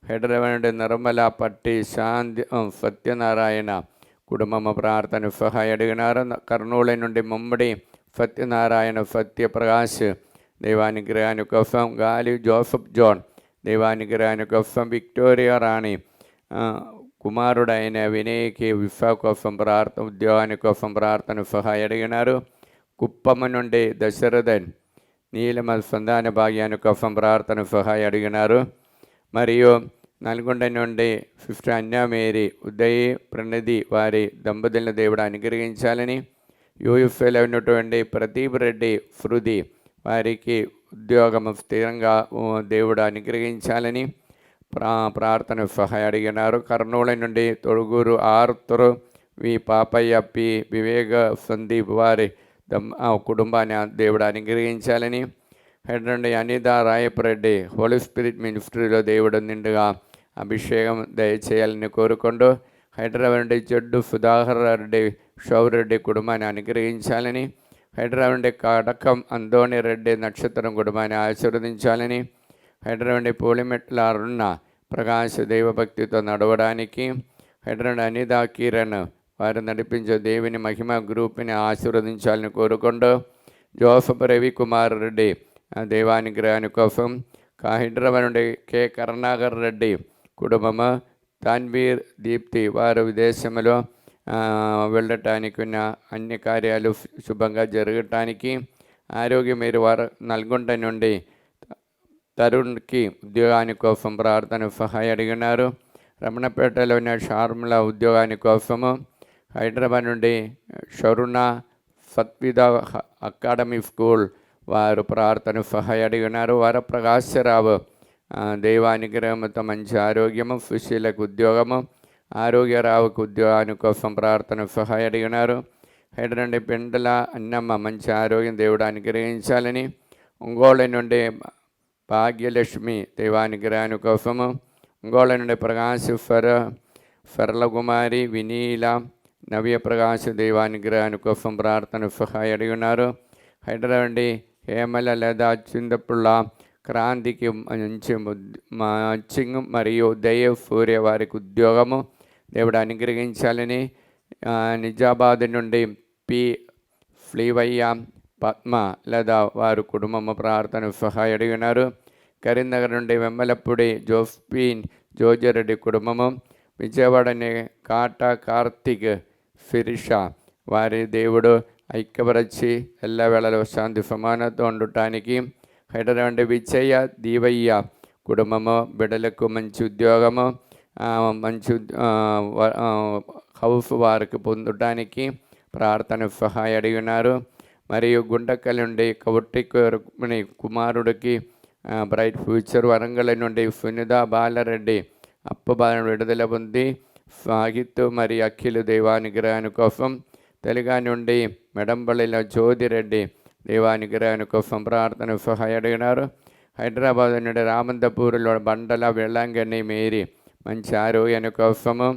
హైదరాబాద్ నుండి నిర్మల పట్టి శాంతి సత్యనారాయణ కుటుంబము ప్రార్థన సహాయ అడిగినారు. కర్నూలు నుండి ముమ్మడి సత్యనారాయణ, సత్యప్రకాష్ దైవానుగ్రహాని కోసం, గాలి జోసఫ్ జోన్ దైవానుగ్రహాని కోసం, విక్టోరియా రాణి కుమారుడైన వినయ్కి విశ్వ కోసం ఉద్యోగాని కోసం ప్రార్థన సహాయ అడిగినారు. కుప్పం నుండి దశరథన్ నీలమ సంధాన భాగ్యాని కోసం ప్రార్థన సహాయ అడిగినారు. మరియు నల్గొండ నుండి సిస్టర్ అన్యామేరి, ఉదయ్, ప్రణది వారి దంపతులను దేవుడు అనుగ్రహించాలని, యూఎఫ్ఏలో ఉన్నటువంటి ప్రదీప్ రెడ్డి, శృతి వారికి ఉద్యోగం స్థిరంగా దేవుడు అనుగ్రహించాలని ప్రార్థన సహాయ అడిగినారు. కర్నూలు నుండి తొడుగూరు ఆర్తురు, వి పాపయ్య, పి వివేక, సందీప్ వారి కుటుంబాన్ని దేవుడు అనుగ్రహించాలని, హైదరాబాద్ అనిత రాయపరెడ్డి హోలీ స్పిరిట్ మినిస్ట్రీలో దేవుడు నిండుగా అభిషేకం దయచేయాలని కోరుకుంటూ హైదరాబాద్ నుండి జడ్డు సుధాకర్ రెడ్డి, షౌరెడ్డి కుటుంబాన్ని అనుగ్రహించాలని, హైదరాబాద్ నుండి కడకం అందోని రెడ్డి నక్షత్రం కుటుంబాన్ని ఆశీర్వదించాలని, హైదరాబాద్ పూలిమెట్ల అరుణ ప్రకాశ దైవభక్తితో నడవడానికి, హైదరాబాద్ అనిత కిరణ్ వారు నడిపించే దేవుని మహిమ గ్రూప్ని ఆశీర్వదించాలని కోరుకుంటూ జోసఫ్ రవికుమార్ రెడ్డి దైవానుగ్రహాని కోసం, హైదరాబాద్ నుండి కె కరుణాకర్ రెడ్డి కుటుంబము, తాన్వీర్ దీప్తి వారు విదేశంలో వెళ్ళటానికి ఉన్న అన్ని కార్యాలు శుభంగా జరగటానికి, ఆరోగ్యం మీరు వారు నల్గొండ నుండి తరుణ్కి ఉద్యోగాని కోసం ప్రార్థన సహాయ అడిగినారు. రమణపేటలో ఉన్న షార్ముల ఉద్యోగాని కోసము, హైదరాబాద్ నుండి షరుణ సత్విద అకాడమీ స్కూల్ వారు ప్రార్థన సహాయ అడిగినారు. వరప్రకాశరావు దైవానుగ్రహంతో మంచి ఆరోగ్యము, సుశీలకు ఉద్యోగము, ఆరోగ్యరావుకు ఉద్యోగాని కోసం ప్రార్థన సహాయ అడిగినారు. హైదరాబాద్ పెండల అన్నమ్మ మంచి ఆరోగ్యం దేవుడు అనుగ్రహించాలని, ఒంగోలు నుండి భాగ్యలక్ష్మి దైవానుగ్రహాని కోసము, ఒంగోళ నుండి ప్రకాశ్ ఫర్లకుమారి, వినీల, నవ్య ప్రకాశ్ దైవానుగ్రహాని కోసం ప్రార్థన సహాయ అడిగి ఉన్నారు. హైదరాబాద్ నుండి హేమల లేదా చింతపుళ్ళ, క్రాంతికి మంచి మచ్చింగ్ మరియు దయ సూర్య వారికి ఉద్యోగము దేవుడు అనుగ్రహించాలని, నిజామాబాద్ నుండి పి ఫ్లీవయ్య, పద్మ లేదా వారు కుటుంబము ప్రార్థన సహాయ అడిగి ఉన్నారు. కరీంనగర్ నుండి వెమ్మలపూడి జోస్పీన్ జోజరెడ్డి కుటుంబము, విజయవాడని కాటా కార్తిక్ ఫిరిష వారి దేవుడు ఐక్యపరచి ఎల్లవేళలో శాంతి సమానత ఉండటానికి, హైదరాబాద్ విజయ దీవయ్య కుటుంబము బిడ్డలకు మంచి ఉద్యోగము, మంచి హౌస్ వారికి పొందటానికి ప్రార్థన సహాయ అడిగి ఉన్నారు. మరియు గుండకల్ నుండి కవుట్టి కుమారుడికి బ్రైట్ ఫ్యూచర్, వరంగల్ నుండి సునిత బాలరెడ్డి అప్పబాలను విడుదల పొంది సాహిత్ మరియు అఖిలు దైవానుగ్రహాని కోసం, తెలుగు నుండి మెడంపల్లిలో జ్యోతిరెడ్డి దైవానుగ్రహాని కోసం ప్రార్థన సహాయ అడిగినారు. హైదరాబాద్ నుండి రామంతపూర్లో బండల వెల్లంగని మేరీ మంచి ఆరోగ్యాని కోసము,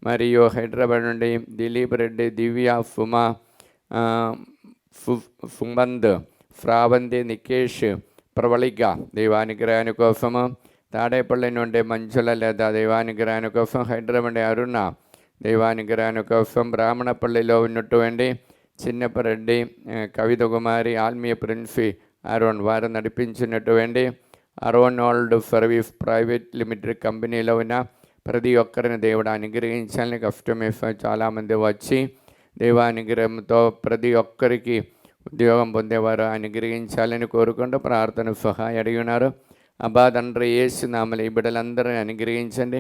మరియు హైదరాబాద్ నుండి దిలీప్ రెడ్డి, దివ్య, సుమా, సుమంద్, శ్రావంతి, నికేష్, ప్రవళిక దైవానుగ్రహాని కోసము, తాడేపల్లి నుండి మంచుల లేదా దైవానుగ్రహాని కోసం, హైదరాబాద్ అరుణ దైవానుగ్రహాని కోసం, బ్రాహ్మణపల్లిలో ఉన్నటువంటి చిన్నపరెడ్డి, కవిత కుమారి, ఆత్మీయ ప్రిన్సి అరోన్ వారు నడిపించినటువంటి అరోనాల్డ్ సర్వీస్ ప్రైవేట్ లిమిటెడ్ కంపెనీలో ఉన్న ప్రతి ఒక్కరిని దేవుడు అనుగ్రహించాలని కస్టమర్స్ చాలామంది వచ్చి దైవానుగ్రహంతో ప్రతి ఒక్కరికి ఉద్యోగం పొందేవారు అనుగ్రహించాలని కోరుకుంటూ ప్రార్థన సహాయ అడిగి ఉన్నారు. అబ్బా తండ్రి యేసు నామములో ఈ బిడ్డలందరినీ అనుగ్రహించండి,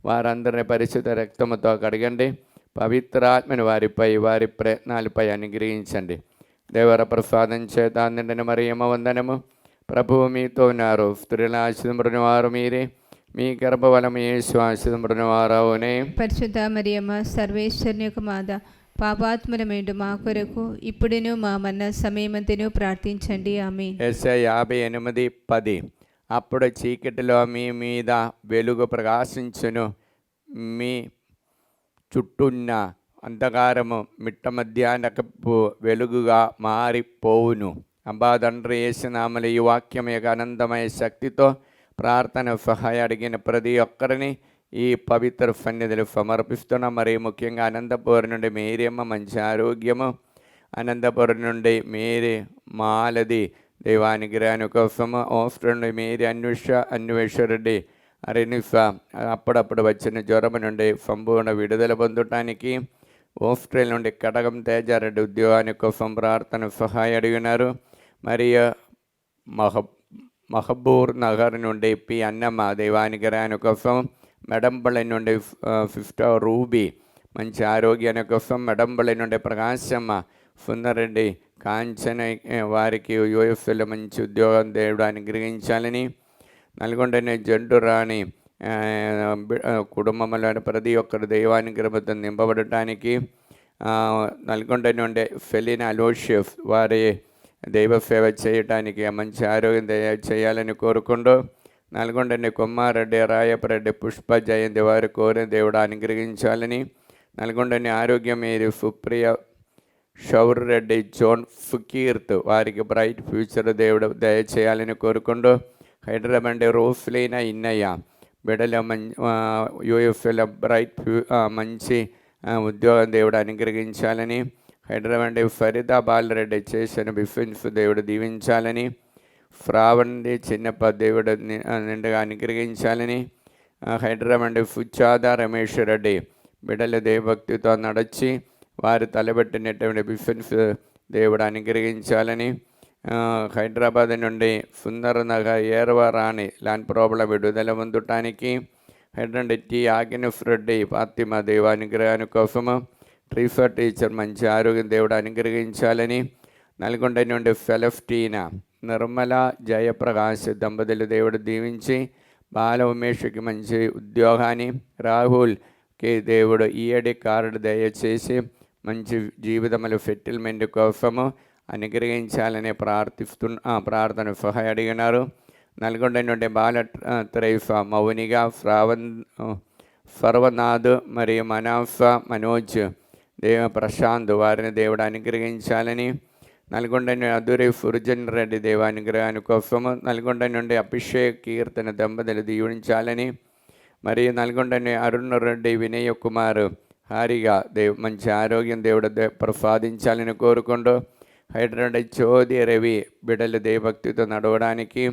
వారందరినీ పరిశుద్ధ రక్తముతో కడగండి, పవిత్రాత్మని వారిపై వారి ప్రయత్నాలపై అనుగ్రహించండి. దేవర ప్రసాదం చేత నిండిన మరియమ్మ వందనము, ప్రభువు మీతో ఉన్నారు, స్త్రీల ఆశీర్వదింపబడిన వారు మీరే, మీ గర్భఫలము యేసు ఆశీర్వదింపబడిన వారవునే. పరిశుద్ధ మరియమ్మ సర్వేశ్వరుని యొక్క మాత, పాపాత్మరమేండు మా కొరకు ఇప్పుడును మా మరణ సమయమంతను ప్రార్థించండి. ఆమేన్. యెషయా 58:10 అప్పుడు చీకటిలో మీ మీద వెలుగు ప్రకాశించును, మీ చుట్టూన్న అంధకారము మిట్ట మధ్యాహ్నపు వెలుగుగా మారిపోవును. అబ్బా తండ్రి యేసు నామములో ఈ వాక్యం యొక్క అనంతమయ శక్తితో ప్రార్థన సహాయ అడిగిన ప్రతి ఒక్కరిని ఈ పవిత్ర సన్నిధిలో సమర్పిస్తున్నాం. మరి ముఖ్యంగా అనంతపురం నుండి మేరియమ్మ మంచి ఆరోగ్యము, అనంతపురం నుండి మేరీ మాలది దైవానుగ్రహాని కోసము, ఆస్ట్రేలియా నుండి మేరీ అన్వేషరెడ్డి అరెనిఫ అప్పుడప్పుడు వచ్చిన జ్వరం నుండి సంపూర్ణ విడుదల పొందటానికి, ఆస్ట్రేలియా నుండి కటకం తేజారెడ్డి ఉద్యోగాని కోసం ప్రార్థన సహాయ అడిగినారు. మరియు మహబూర్ నగర్ నుండి పి అన్నమ్మ దైవానుగ్రహాని కోసం, మెడంపల్లి నుండి 50 రూబీ మంచి ఆరోగ్యాని కోసం, మెడంపల్లి నుండి ప్రకాశమ్మ, సుందరెడ్డి, కాంచన వారికి యూఎఫ్లో మంచి ఉద్యోగం దేవుడు అనుగ్రహించాలని, నల్గొండని జంటు రాణి కుటుంబంలోని ప్రతి ఒక్కరు దైవానుగ్రహంతో నింపబడటానికి, నల్గొండ నుండి ఫెలిన అలోషియస్ వారి దైవ సేవ చేయటానికి మంచి ఆరోగ్యం చేయాలని కోరుకుంటూ, నల్గొండని కుమ్మారెడ్డి, రాయపరెడ్డి, పుష్ప జయంతి వారి కోరిన దేవుడు అనుగ్రహించాలని, నల్గొండని ఆరోగ్యం మీరు సుప్రియ, షౌర్ రెడ్డి, జోన్ ఫకీర్త్ వారికి బ్రైట్ ఫ్యూచర్ దేవుడు దయచేయాలని కోరుకుంటూ, హైదరాబాద్ రోస్లీనా ఇన్నయ్య బిడ్డల యూఎఫ్ఎల్ బ్రైట్ మంచి ఉద్యోగం దేవుడు అనుగ్రహించాలని, హైదరాబాద్ ఫరీదా బాలరెడ్డి చేసిన బిఫెన్స్ దేవుడు దీవించాలని, శ్రావణి చిన్నప్ప దేవుడు నిండుగా అనుగ్రహించాలని, హైదరాబాద్ ఫుచ్చాదా రమేష్ రెడ్డి బిడ్డల దేవభక్తితో నడిచి వారు తలబెట్టినటువంటి బిఫెన్స్ దేవుడు అనుగ్రహించాలని, హైదరాబాద్ నుండి సుందర నగర్ ఏర్వరాణి ల్యాండ్ ప్రాబ్లం విడుదల పొందటానికి, హైదరాబాద్ టి ఆగినఫ్ రెడ్డి ఫాతిమా దైవానుగ్రహాని కోసము, ట్రీఫర్ టీచర్ మంచి ఆరోగ్యం దేవుడు అనుగ్రహించాలని, నల్గొండ నుండి ఫెలఫ్టీనా, నిర్మల, జయప్రకాష్ దంపతులు దేవుడు దీవించి బాల ఉమేష్కి మంచి ఉద్యోగాన్ని, రాహుల్కి దేవుడు ఈఎడి కార్డు దయచేసి మంచి జీవితములు సెటిల్మెంట్ కోసము అనుగ్రహించాలని ప్రార్థన సహాయ అడిగినారు. నల్గొండ నుండి బాల త్రైఫ, మౌనిక, ఫర్వనాథ్ మరియు మనాఫ, మనోజ్, ప్రశాంత్ వారిని దేవుడు అనుగ్రహించాలని, నల్గొండ నుండి అదురి ఫుర్జన్ రెడ్డి దేవానుగ్రహాని కోసము, నల్గొండ నుండి అభిషేక్ కీర్తన దంపతులు దీవించాలని, మరియు నల్గొండ నుండి అరుణ్ రెడ్డి, వినయ్ కుమార్, హారిగా మంచి ఆరోగ్యం దేవుడు ప్రసాదించాలని కోరుకుంటూ, హైదరాబాద్ చోది రవి బిడ్డలు దేవభక్తితో నడవడానికి,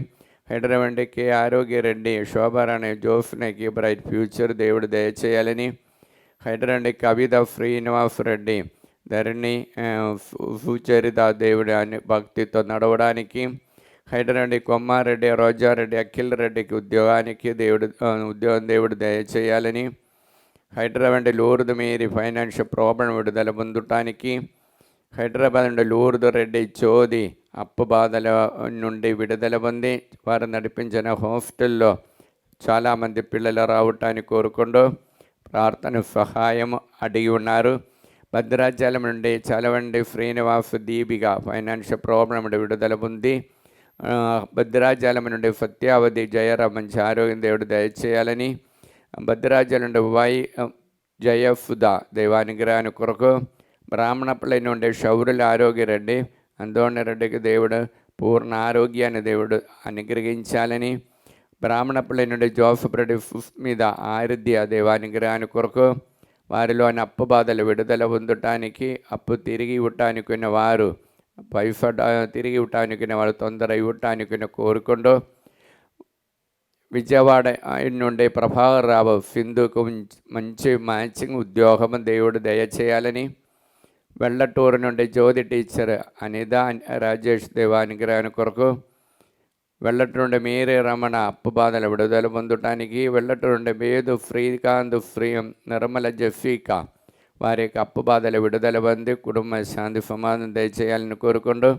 హైదరాబాద్కి ఆరోగ్య రెడ్డి, శోభారాణి, జోఫ్నకి బ్రైట్ ఫ్యూచర్ దేవుడు దయచేయాలని, హైదరాబాద్ కవిత శ్రీనివాస్ రెడ్డి ధరణి సుచరిత దేవుడి అని భక్తితో నడవడానికి, హైదరాబాద్ కొమ్మారెడ్డి, రోజారెడ్డి, అఖిల్ రెడ్డికి ఉద్యోగం దేవుడు దయచేయాలని, Hyderabad Lourdu Mary financial problem విడుదల పొందటానికి, హైదరాబాద్ నుండి లూర్దు రెడ్డి చోది అప్పు బాధల నుండి విడుదల పొంది వారు నడిపించిన హాస్టల్లో చాలామంది పిల్లలు రావటానికి కోరుకుంటూ ప్రార్థన సహాయం అడిగి ఉన్నారు. భద్రాచలం నుండి చలవండి శ్రీనివాస్ దీపిక ఫైనాన్షియల్ ప్రాబ్లం నుండి విడుదల పొంది, భద్రాచలం నుండి సత్యావతి జయరాం మంచి ఆరోగ్యం దేవుడు దయచేయాలని, భద్రాచలం నుండి జయఫుద దైవానుగ్రహాన్ని కొరకు, బ్రాహ్మణపల్లి నుండి శౌరుల ఆరోగ్య రెడ్డి, అందోణ రెడ్డికి దేవుడు పూర్ణ ఆరోగ్యాన్ని దేవుడు అనుగ్రహించాలని, బ్రాహ్మణపల్లి నుండి జోసఫ్ రెడ్డి మీద ఆరుద్య దేవానుగ్రహాన్ని కొరకు, వారిలోని అప్పు బాధలు విడుదల పొందటానికి, అప్పు తిరిగి ఇవ్వటానికి వారు పైసా తిరిగి ఇవ్వటానికి వారు తొందర ఇవ్వటానికి కోరుకుంటూ, విజయవాడ నుండి ప్రభాకర్ రావు సింధుకు మంచి మ్యాచింగ్ ఉద్యోగం దేవుడు దయచేయాలని, వెల్లటూరు నుండి జ్యోతి టీచర్ అనిత రాజేష్ దేవానుగ్రహాన్ని కొరకు, వెల్లటూరు నుండి మీరే రమణ అప్పు బాధల విడుదల పొందటానికి, వెల్లటూరు నుండి బేదు శ్రీకాంత్ నిర్మల జఫీకా వారి యొక్క అప్పు బాధల విడుదల పొంది కుటుంబ శాంతి సమాధానం దయచేయాలని కోరుకుంటూ,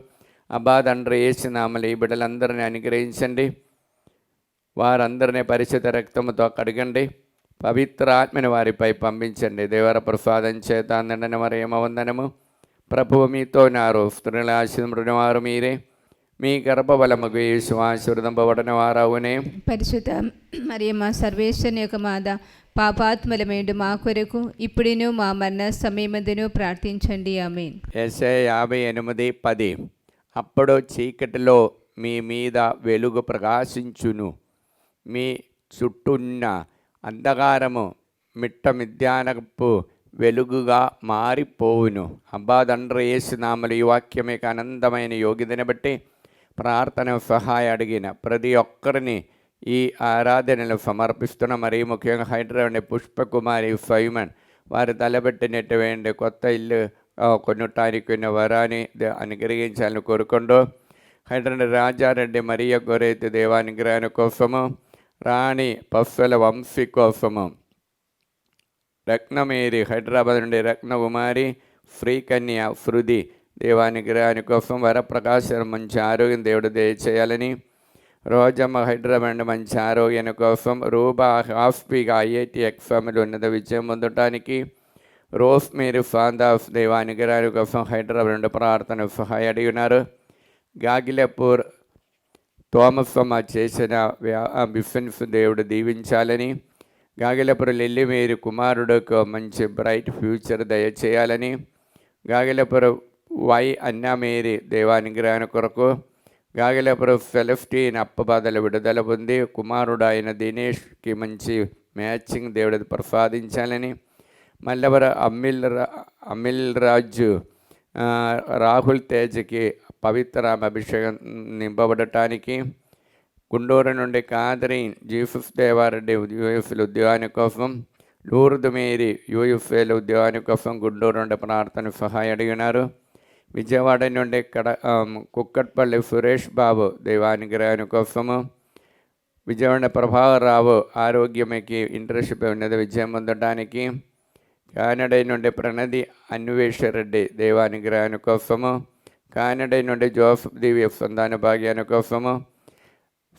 ఆ బాధ అండ్రు ఏసునామలు ఈ బిడ్డలందరినీ అనుగ్రహించండి, వారందరినీ పరిశుద్ధ రక్తముతో కడగండి, పవిత్ర ఆత్మని వారిపై పంపించండి. దేవర ప్రసాదం చేత అందడని మరేమ వందనము. ప్రభువు మీతో నారు, స్త్రీల ఆశీర్వదించిన వారు మీరే, మీ గర్భఫలముకు యేసు ఆశీర్వదింపబడిన వారవునే. పరిశుద్ధ మరియమ్మ సర్వేశ్వరుని యొక్క మాత, పాపాత్మలమేండు మా కొరకు ఇప్పుడును మా మరణ సమయమందును ప్రార్థించండి. ఆమేన్. యెషయా 58:10 అప్పుడు చీకటిలో మీ మీద వెలుగు ప్రకాశించును, మీ చుట్టూన్న అంధకారము మిట్ట మిద్యానపు వెలుగుగా మారిపోవును. అబ్బా తండ్రి యేసునామలు ఈ వాక్యం యొక్క ఆనందమైన యోగ్యతను బట్టి ప్రార్థన సహాయం అడిగిన ప్రతి ఒక్కరిని ఈ ఆరాధనలు సమర్పిస్తున్న, మరీ ముఖ్యంగా హైదరాబాద్ పుష్పకుమారి ఫైమన్ వారు తలబెట్టినటువంటి కొత్త ఇల్లు కొనటానికి వరాన్ని అనుగ్రహించాలని కోరుకుంటూ, హైదరాబాద్ రాజారెడ్డి మరియ గొరైతు దేవానుగ్రహాన్ని కోసము, రాణి పస్సల వంశీ కోసము, రత్నమేరి హైదరాబాద్ నుండి రత్నకుమారి, శ్రీకన్య శృతి దేవానుగ్రహాని కోసం, వరప్రకాశం మంచి ఆరోగ్యం దేవుడు దయచేయాలని, రోజమ్మ హైదరాబాద్ నుండి మంచి ఆరోగ్యం కోసం, రూబా హాస్పీగా IIT ఎగ్జామ్లు ఉన్నత విజయం పొందటానికి, రోస్ మేరీ ఫాందాస్ దేవానుగ్రహాని కోసం హైదరాబాద్ నుండి ప్రార్థన సహాయం అడిగినారు. గాగిలపూర్ తోమసమ్మ చేసిన బిఫెన్స్ దేవుడు దీవించాలని, గాగిలపుర లిల్లిమేరి కుమారుడుకు మంచి బ్రైట్ ఫ్యూచర్ దయచేయాలని, గాగిలపుర అన్నమేరి దేవానుగ్రహాన్ని కొరకు, గాగిలపుర సెలెస్టీన్ అప్పబాధల విడుదల పొంది కుమారుడు అయిన దినేష్కి మంచి మ్యాచింగ్ దేవుడు ప్రసాదించాలని, మల్లవర అమిల్ రాజు రాహుల్ తేజ్కి పవిత్ర అభిషేకం నింపబడటానికి, గుండూరు నుండి కాదరీన్ జీసస్ దేవారెడ్డి యూఎఫ్ఎల్ ఉద్యోగాని కోసం, లూర్దు మేరీ యూఎఫ్ఎల్ ఉద్యోగాని కోసం గుండూరు నుండి ప్రార్థన సహాయం అడిగినారు. విజయవాడ నుండి కుక్కట్పల్లి సురేష్ బాబు దేవానుగ్రహాని కోసము, విజయవాడ ప్రభాకరరావు ఆరోగ్యమకి ఇంటర్న్షిప్ ఉన్నది విజయం పొందడానికి, కానడా నుండి ప్రణది అన్వేషరెడ్డి దేవానుగ్రహాని కోసము, కానడా నుండి జోసఫ్ దివ్య సంతాన భాగ్యాని కోసము,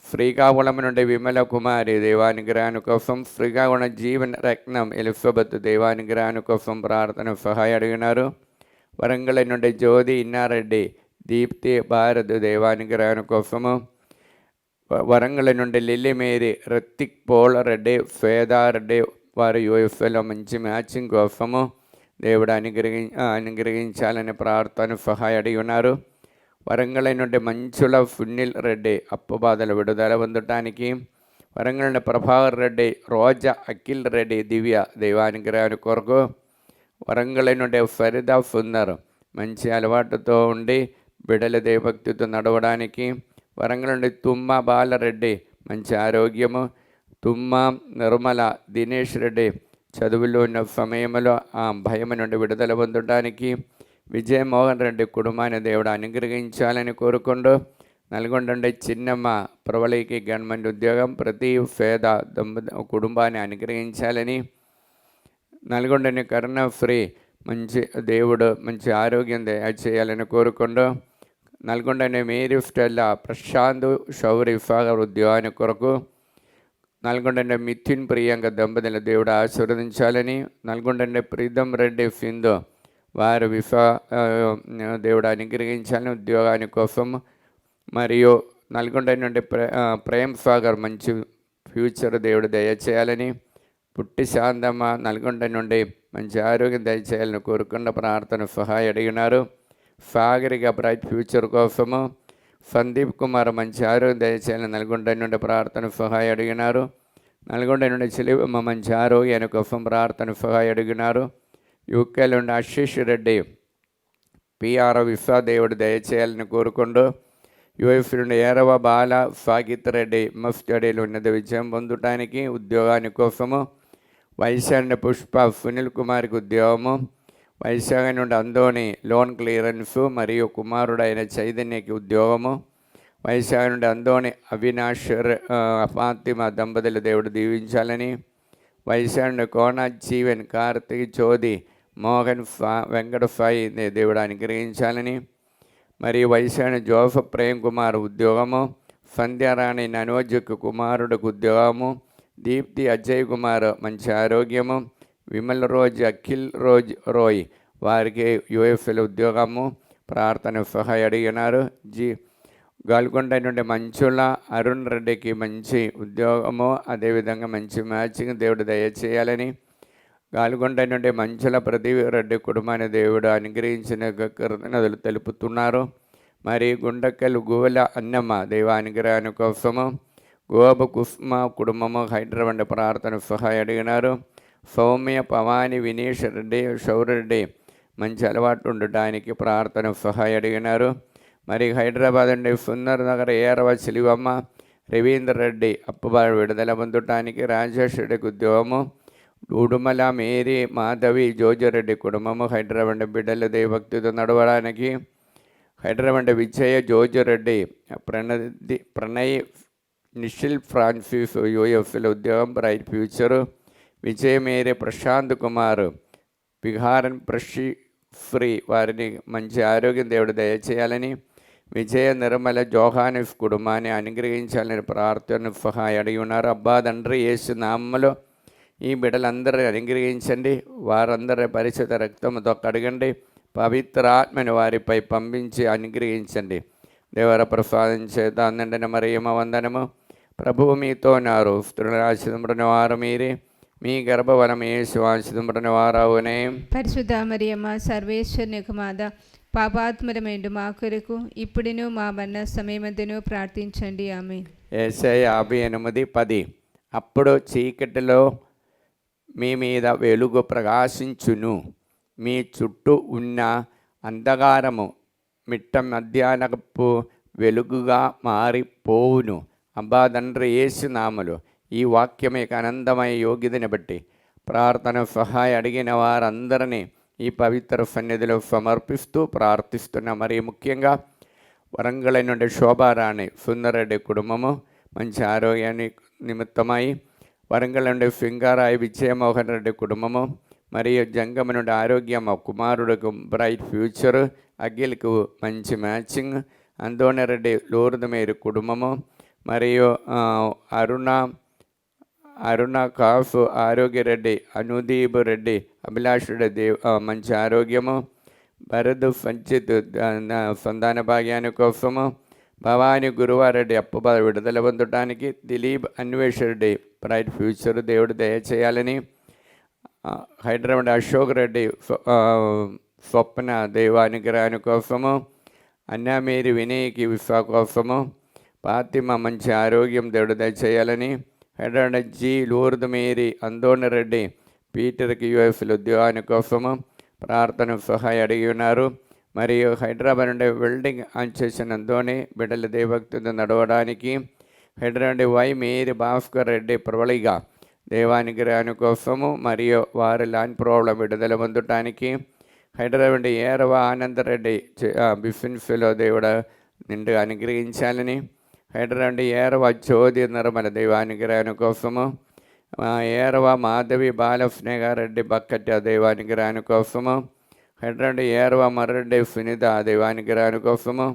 శ్రీకాకుళం నుండి విమల కుమారి దేవానుగ్రహాని కోసం, శ్రీకాకుళం జీవన రత్నం ఎలిజబెత్ దేవానుగ్రహాని కోసం ప్రార్థన సహాయం అడిగినారు. వరంగల్ నుండి జ్యోతి ఇన్నారెడ్డి దీప్తి భారత్ దేవానుగ్రహాని కోసము, వరంగల్ నుండి Lily Mary, Rithik Paul Reddy, ఫేదా రెడ్డి వారు యూఎఫ్ఏలో మంచి మ్యాచింగ్ కోసము దేవుడు అనుగ్రహించాలని ప్రార్థన సహాయ అడిగి ఉన్నారు. వరంగల్ నుండి మంచుల సునీల్ రెడ్డి అప్పు బాధలు విడుదల పొందటానికి, వరంగల్ నుండి ప్రభాకర్ రెడ్డి, రోజా, అఖిల్ రెడ్డి, దివ్య దైవానుగ్రహాన్ని కొరకు, వరంగల్ నుండి ఫరీదా సుందర్ మంచి అలవాటుతో ఉండి బిడల దేవభక్తితో నడవడానికి, వరంగల్ నుండి తుమ్మ బాలరెడ్డి మంచి ఆరోగ్యము, తుమ్మ నిర్మల, దినేష్ రెడ్డి చదువులో ఉన్న సమయంలో ఆ భయం నుండి విడుదల పొందడానికి, విజయమోహన్ రెడ్డి కుటుంబాన్ని దేవుడు అనుగ్రహించాలని కోరుకుంటూ, నల్గొండ నుండి చిన్నమ్మ ప్రవళికి గవర్నమెంట్ ఉద్యోగం, ప్రతి పేద కుటుంబాన్ని అనుగ్రహించాలని, నల్గొండని కరోనా ఫ్రీ మంచి దేవుడు మంచి ఆరోగ్యం దయచేయాలని కోరుకుంటూ, నల్గొండని మేరీ స్టెల్లా ప్రశాంత్ శౌరి ఫాగర్ ఉద్యోగాన్ని కొరకు, నల్గొండ మిథున్ ప్రియాంక దంపతుల దేవుడు ఆశీర్వదించాలని, నల్గొండ ప్రీతం రెడ్డి సింధు వారి దేవుడు అనుగ్రహించాలని ఉద్యోగాని కోసం, మరియు నల్గొండ నుండి ప్రేమ్ సాగర్ మంచి ఫ్యూచర్ దేవుడు దయచేయాలని, పుట్టి శాంతమ్మ నల్గొండ నుండి మంచి ఆరోగ్యం దయచేయాలని కోరుకున్న ప్రార్థన సహాయ అడిగినారు. సాగరిగా బ్రైట్ ఫ్యూచర్ కోసము, సందీప్ కుమార్ మంచి ఆరోగ్యం దయచేయాలని నల్గొండ నుండి ప్రార్థన సహాయ అడిగినారు. నల్గొండ నుండి చిలివమ్మ మంచి ఆరోగ్యాన్ని కోసం ప్రార్థన సహాయ అడిగినారు. యూకే నుండి ఆశీష్ రెడ్డి పిఆర్ విశ్వాదేవుడు దయచేయాలని కోరుకుంటూ, యుఎఫ్ నుండి ఏరవ బాల సాగిత్ రెడ్డి స్టడీలో ఉన్నత విజయం పొందటానికి ఉద్యోగాని కోసము, వైశాఖ పుష్ప సునీల్ కుమార్కి ఉద్యోగము, వైశాఖ నుండి అందోని లోన్ క్లియరెన్స్ మరియు కుమారుడైన చైతన్యకి ఉద్యోగము, వైశాఖ నుండి అందోని అవినాష్ ఫాతిమ దంపతులు దేవుడు దీవించాలని, వైశాఖ నుండి కోన జీవన్ కార్తీక్ చోది మోహన్ వెంకట సాయి దేవుడు అనుగ్రహించాలని, మరియు వైశాఖ జోసఫ్ ప్రేమ్ కుమార్ ఉద్యోగము, సంధ్యారాణి ననోజ్కు కుమారుడికి ఉద్యోగము, దీప్తి అజయ్ కుమార్ మంచి ఆరోగ్యము, విమల్ రోజ్ అఖిల్ రోయ్ వారికి యూఎఫ్ఎల్ ఉద్యోగము ప్రార్థన సహాయ అడిగినారు. గాల్కొండ నుండి మంచుల అరుణ్ రెడ్డికి మంచి ఉద్యోగము, అదేవిధంగా మంచి మ్యాచింగ్ దేవుడు దయచేయాలని, గాల్కొండ నుండి మంచుల ప్రదీప్ రెడ్డి కుటుంబాన్ని దేవుడు అనుగ్రహించిన కృతజ్ఞతలు తెలుపుతున్నారు. మరి గుండెక్కలు గువల అన్నమ్మ దైవ అనుగ్రహాన్ని కోసము, గోబ కుస్మ కుటుంబము హైదరాబాద్ ప్రార్థన సహాయ అడిగినారు. సౌమ్య పవాని వినీష్ రెడ్డి శౌరెడ్డి మంచి అలవాటు ఉండటానికి ప్రార్థన సహాయ అడిగినారు. మరి హైదరాబాద్ నుండి సుందర్ నగర్ ఏరవ చిలివమ్మ రవీందర్ రెడ్డి అప్పుబాటు విడుదల పొందటానికి, రాజేష్ రెడ్డికి ఉద్యోగము, ఉడుమల మేరీ మాధవి జోజరెడ్డి కుటుంబము హైదరాబాద్ బిడ్డల దేవభక్తితో నడవడానికి, హైదరాబాద్ విజయ జోజరెడ్డి ప్రణయ్ నిషిల్ ఫ్రాన్సిస్ యూఎఫ్ఎల్ ఉద్యోగం బ్రైట్ ఫ్యూచరు, విజయ మేరీ ప్రశాంత్ కుమార్ విహారన్ ప్రషి ఫ్రీ వారిని మంచి ఆరోగ్యం దేవుడు దయచేయాలని, విజయ నిర్మల జోహానిఫ్ కుటుంబాన్ని అనుగ్రహించాలని ప్రార్థన సహాయ అడిగి ఉన్నారు. అబ్బా తండ్రి యేసు నామములో ఈ బిడ్డలందరినీ అనుగ్రహించండి, వారందరి పరిశుద్ధ రక్తంతో కడగండి, పవిత్ర ఆత్మని వారిపై పంపించి అనుగ్రహించండి. దేవర ప్రసాదం చేత అందండిన మరియమ్మ వందనము. ప్రభువు మీతో ఉన్నారు, స్త్రీల ఆశీర్వదింపబడిన వారు మీరే, మీ గర్భఫలము యేసు ఆశీర్వదింపబడిన వారవునే. పరిశుద్ధ మరియమ్మ సర్వేశ్వరుని యొక్క మాత, పాపాత్మరమైన మా కొరకు ఇప్పుడును మా మరణ సమయమందును ప్రార్థించండి. ఆమేన్. యేషయా 58:10 అప్పుడు చీకటిలో మీ మీద వెలుగు ప్రకాశించును, మీ చుట్టూ ఉన్న అంధకారము మిట్ట మధ్యాహ్నపు వెలుగుగా మారిపోవును. అబ్బా తండ్రి యేసు నామములో ఈ వాక్యం యొక్క అనంతమైన యోగ్యతని బట్టి ప్రార్థన సహాయ అడిగిన వారందరినీ ఈ పవిత్ర సన్నిధిలో సమర్పిస్తూ ప్రార్థిస్తున్నా. మరి ముఖ్యంగా వరంగల్ నుండి శోభారాణి సుందరెడ్డి కుటుంబము మంచి ఆరోగ్యాన్ని నిమిత్తమై, వరంగల్ నుండి సింగారాయి విజయమోహన్ రెడ్డి కుటుంబము, మరియు జంగమ నుండి ఆరోగ్యం కుమారుడికి బ్రైట్ ఫ్యూచర్, అఖిల్కు మంచి మ్యాచింగ్, అందోనరెడ్డి లూర్ద్ మేరీ కుటుంబము, మరియు అరుణ కాఫ్ ఆరోగ్యరెడ్డి, అనుదీప్ రెడ్డి, అభిలాష్ రెడ్డి మంచి ఆరోగ్యము, భరత్ సంచిత్ సంతాన భాగ్యాన్ని కోసము, భవానీ గురువారెడ్డి అప్పు విడుదల పొందడానికి, దిలీప్ అన్వేష్ రెడ్డి బ్రైట్ ఫ్యూచర్ దేవుడు దయచేయాలని, హైదరాబాద్ అశోక్ రెడ్డి స్వప్న దైవానుగ్రహాని కోసము, అన్నామేరి వినయ్కి విశ్వా కోసము, ఫాతిమా మంచి ఆరోగ్యం దేవుడు దయచేయాలని, హైదరాబాద్ జి లూర్ద్ మేరీ అందోణ రెడ్డి పీటర్కి యూఎఫ్ల ఉద్యోగాని కోసము ప్రార్థన సహాయం అడిగి ఉన్నారు. మరియు హైదరాబాద్ నుండి వెల్డింగ్ ఆన్ చేసినందునే బిడ్డల దేవభక్తితో నడవడానికి, హైదరాబాద్ వై మేరీ భాస్కర్ రెడ్డి ప్రబలిగా దేవానుగ్రహాని కోసము మరియు వారి ల్యాండ్ ప్రాబ్లం విడుదల పొందటానికి, హైదరాబాద్ ఏరవ ఆనందరెడ్డి బిఫిన్ఫిలో దేవుడు నిండుగా అనుగ్రహించాలని, హైదరాబాద్ ఏరవ జ్యోతి నిర్మల దైవానుగ్రహాని కోసము, ఏరవ మాధవి బాలస్నేహారెడ్డి బక్కట్ట దైవానుగ్రహాని కోసము, హైదరాబాద్ ఏరవ మర్రెడ్డి సునీత దైవానుగ్రహాని కోసము,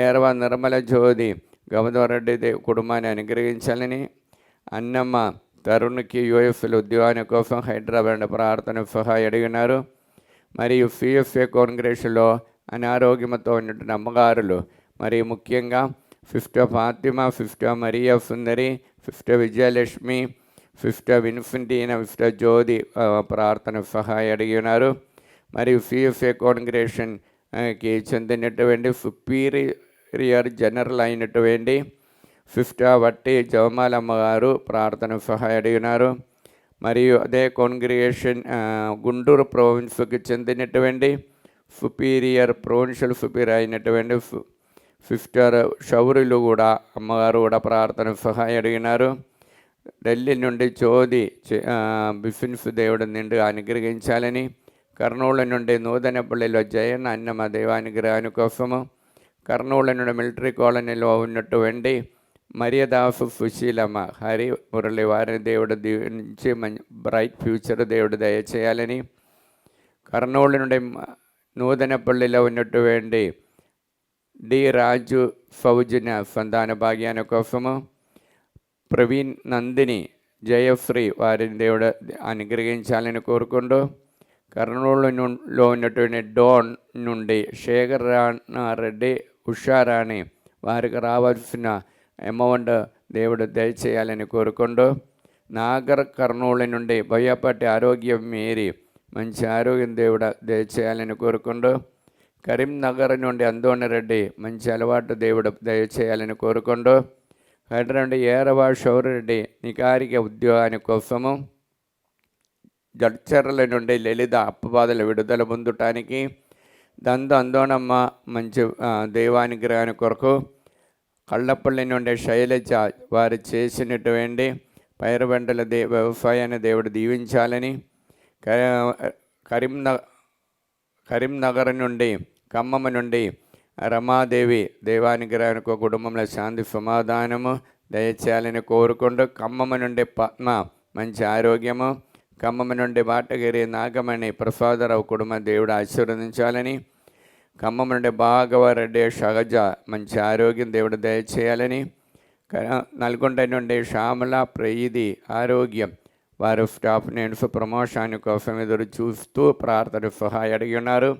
ఏరవ నిర్మల జ్యోతి గమదవరెడ్డి కుటుంబాన్ని అనుగ్రహించాలని, అన్నమ్మ తరుణ్కి యూఎఫ్ల ఉద్యోగాని కోసం హైదరాబాద్ ప్రార్థన సహాయం అడిగినారు. మరియు సిఎఫ్ఏ కాంగ్రెస్లో అనారోగ్యంతో ఉన్నటువంటి అమ్మగారులు, మరియు ముఖ్యంగా 50 ఫాతిమా, 50 మరియా సుందరి, 50 విజయలక్ష్మి, 50 విన్ఫెంటీనా, 50 జ్యోతి ప్రార్థన సహాయం అడిగి ఉన్నారు. మరియు సిఎఫ్ఏ కాంగ్రెషన్కి చెందినటువంటి సుపీరియర్ జనరల్ అయినటువంటి 50 వట్టి జవమాలమ్మ గారు ప్రార్థన సహాయం అడిగినారు. మరియు అదే కాంగ్రిగేషన్ గుంటూరు ప్రొవిన్స్కి చెందినటువంటి ప్రొవిన్షియల్ సుపీరియర్ అయినటువంటి 50 షౌరులు కూడా అమ్మగారు కూడా ప్రార్థన సహాయం అడిగినారు. ఢిల్లీ నుండి చోది బిఫిన్స్ దేవుడు నిండు అనుగ్రహించాలని, కర్నూలు నుండి నూతనపల్లిలో జయన్ అన్నమ దైవానుగ్రహాని కోసము, కర్నూలు నుండి మిలిటరీ కాలనీలో ఉన్నటువంటి మరియదాసు సుశీలమ్మ హరి మురళి వారిని దేవుడు దీవించి బ్రైట్ ఫ్యూచర్ దేవుడు దయచేయాలని, కర్నూలు నుండి నూతనపల్లిలో ఉన్నటువంటి డి రాజు సౌజన్య సంతాన భాగ్యాన్ని కోసము, ప్రవీణ్ నందిని జయశ్రీ వారిని దేవుడు అనుగ్రహించాలని కోరుకుంటూ, కర్నూలులో ఉన్నటువంటి డోన్ నుండి శేఖర్ రెడ్డి ఉషారాణి వారికి రావాల్సిన అమౌంట్ దేవుడు దయచేయాలని కోరుకుంటూ, నాగర్ కర్నూలు నుండి బోయపాటి ఆరోగ్యం మేరీ మంచి ఆరోగ్యం దేవుడు దయచేయాలని కోరుకుంటూ, కరీంనగర్ నుండి అందోణ రెడ్డి మంచి అలవాటు దేవుడు దయచేయాలని కోరుకుంటూ, హైదరాబాద్ ఏరవ షౌరెడ్డి నికారిక ఉద్యోగాని కోసము, జడ్చర్ల నుండి లలిత అప్పబాధల విడుదల పొందటానికి, అందోణమ్మ మంచి దైవానుగ్రహాని కొరకు, కళ్ళపల్లి నుండి శైలజ వారు చేసినటువంటి పైరుబండల వ్యవసాయాన్ని దేవుడు దీవించాలని, కరీంనగర్ నుండి ఖమ్మం నుండి రమాదేవి దేవానుగ్రహానికి కుటుంబంలో శాంతి సమాధానము దయచేయాలని కోరుకుంటూ, ఖమ్మం నుండి పద్మ మంచి ఆరోగ్యము, ఖమ్మం నుండి బాటగిరి నాగమణి ప్రసాదరావు కుటుంబ దేవుడు ఆశీర్వదించాలని, ఖమ్మం నుండి భాగవరెడ్డి సహజ మంచి ఆరోగ్యం దేవుడు దయచేయాలని, నల్గొండ నుండి శ్యామల ప్రీతి ఆరోగ్యం వారు స్టాఫ్ నేమ్స్ ప్రమోషన్ కోసం ఎదురు చూస్తూ ప్రార్థన సహాయం అడిగి ఉన్నారు.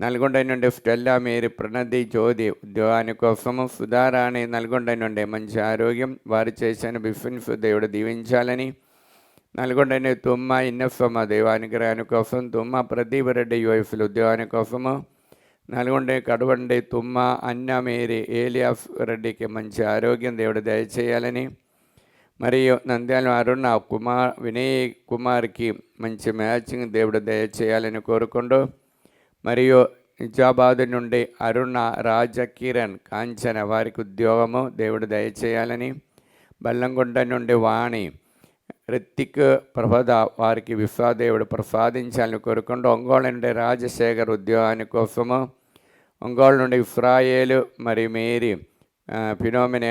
నల్గొండ నుండి స్టెల్లా మేరీ ప్రణతి జ్యోతి ఉద్యోగాని కోసము, సుధారాణి నల్గొండ నుండి మంచి ఆరోగ్యం వారు చేసిన బిఫిన్స్ దేవుడు దీవించాలని, నల్గొండ నుండి తుమ్మ ఇన్నఫమ్మ దేవానుగ్రహాని కోసం, తుమ్మ ప్రదీప్ రెడ్డి యూఎఫ్ల ఉద్యోగాని కోసము, నల్గొండ కడవండి తుమ్మ అన్న మేరీ ఏలియాఫ్ రెడ్డికి మంచి ఆరోగ్యం దేవుడు దయచేయాలని, మరియు నంద్యాల అరుణ వినయ్ కుమార్కి మంచి మ్యాచింగ్ దేవుడు దయచేయాలని కోరుకుంటూ, మరియు నిజామాబాద్ నుండి అరుణ రాజకిరణ్ కాంచన వారికి ఉద్యోగము దేవుడు దయచేయాలని, బల్లంకొండ నుండి వాణి రిత్తిక్ ప్రభద వారికి విశ్వాదేవుడు ప్రసాదించాలని కోరుకుంటూ, ఒంగోలు నుండి రాజశేఖర్ ఉద్యోగాని కోసము, ఒంగోలు నుండి ఇఫ్రాయేలు మరియు మేరీ ఫినోమినా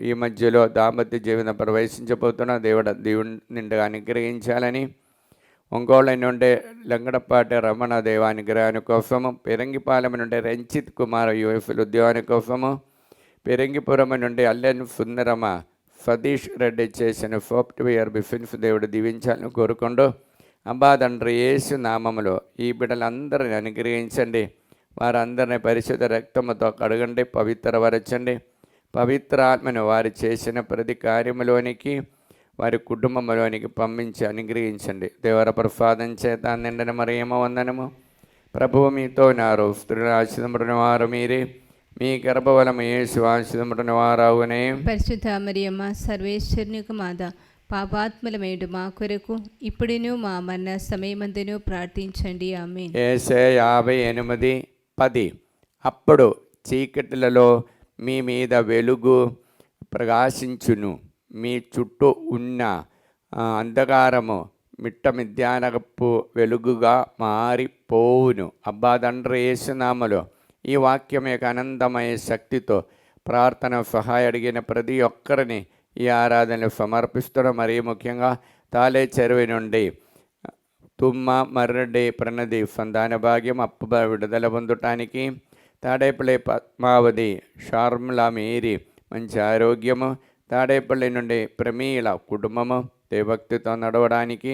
ఈ మధ్యలో దాంపత్య జీవితం ప్రవేశించబోతున్న దేవుడు నిండుగా అనుగ్రహించాలని, ఒంగోలు నుండి లంగడపాటి రమణ దేవానుగ్రహాని కోసము, పెరంగిపాలెం నుండి రంజిత్ కుమార్ యూఎఫ్ల ఉద్యోగాని కోసము, పెరంగిపురం నుండి అల్లెన్ సుందరమ సతీష్ రెడ్డి చేసిన సాఫ్ట్వేర్ బిఫిన్స్ దేవుడు దీవించాలని కోరుకుంటూ, అబ్బా తండ్రి యేసు నామములో ఈ బిడ్డలందరిని అనుగ్రహించండి. వారందరినీ పరిశుద్ధ రక్తముతో కడగండి, పవిత్రపరచండి. పవిత్రాత్మను వారు చేసిన ప్రతి కార్యములోనికి వారి కుటుంబంలోనికి పంపించి అనుగ్రహించండి. దేవర ప్రసాదం చేత నిండిన మరియమ్మ వందనము. ప్రభువు మీతో ఉన్నారు. స్త్రీలు ఆశీర్వదింపబడిన వారు మీరే, మీ గర్భఫలము యేసు ఆశీర్వదింపబడిన వారవునే. పరిశుద్ధ మరియమ్మ సర్వేశ్వరుని యొక్క మాత, పాపాత్ములమేడు మా కొరకు ఇప్పుడును మా మరణ సమయమందును ప్రార్థించండి. ఆమేన్. యేసే 58:10 అప్పుడు చీకటిలలో మీ మీద వెలుగు ప్రకాశించును, మీ చుట్టూ ఉన్న అంధకారము మిట్ట మిద్యానపు వెలుగుగా మారిపోవును. అబ్బా తండ్రి యేసునామలో ఈ వాక్యం యొక్క అనంతమయ శక్తితో ప్రార్థన సహాయ అడిగిన ప్రతి ఒక్కరిని ఈ ఆరాధనలు సమర్పిస్తున్నాం. మరీ ముఖ్యంగా తాలే చెరువు నుండి తుమ్మ మర్రెడ్డి ప్రణది సంతాన భాగ్యం అప్పు విడుదల పొందటానికి, తాడేపల్లి పద్మావతి షార్మిలా మేరీ మంచి ఆరోగ్యము, తాడేపల్లి నుండి ప్రమీల కుటుంబము దేవభక్తితో నడవడానికి,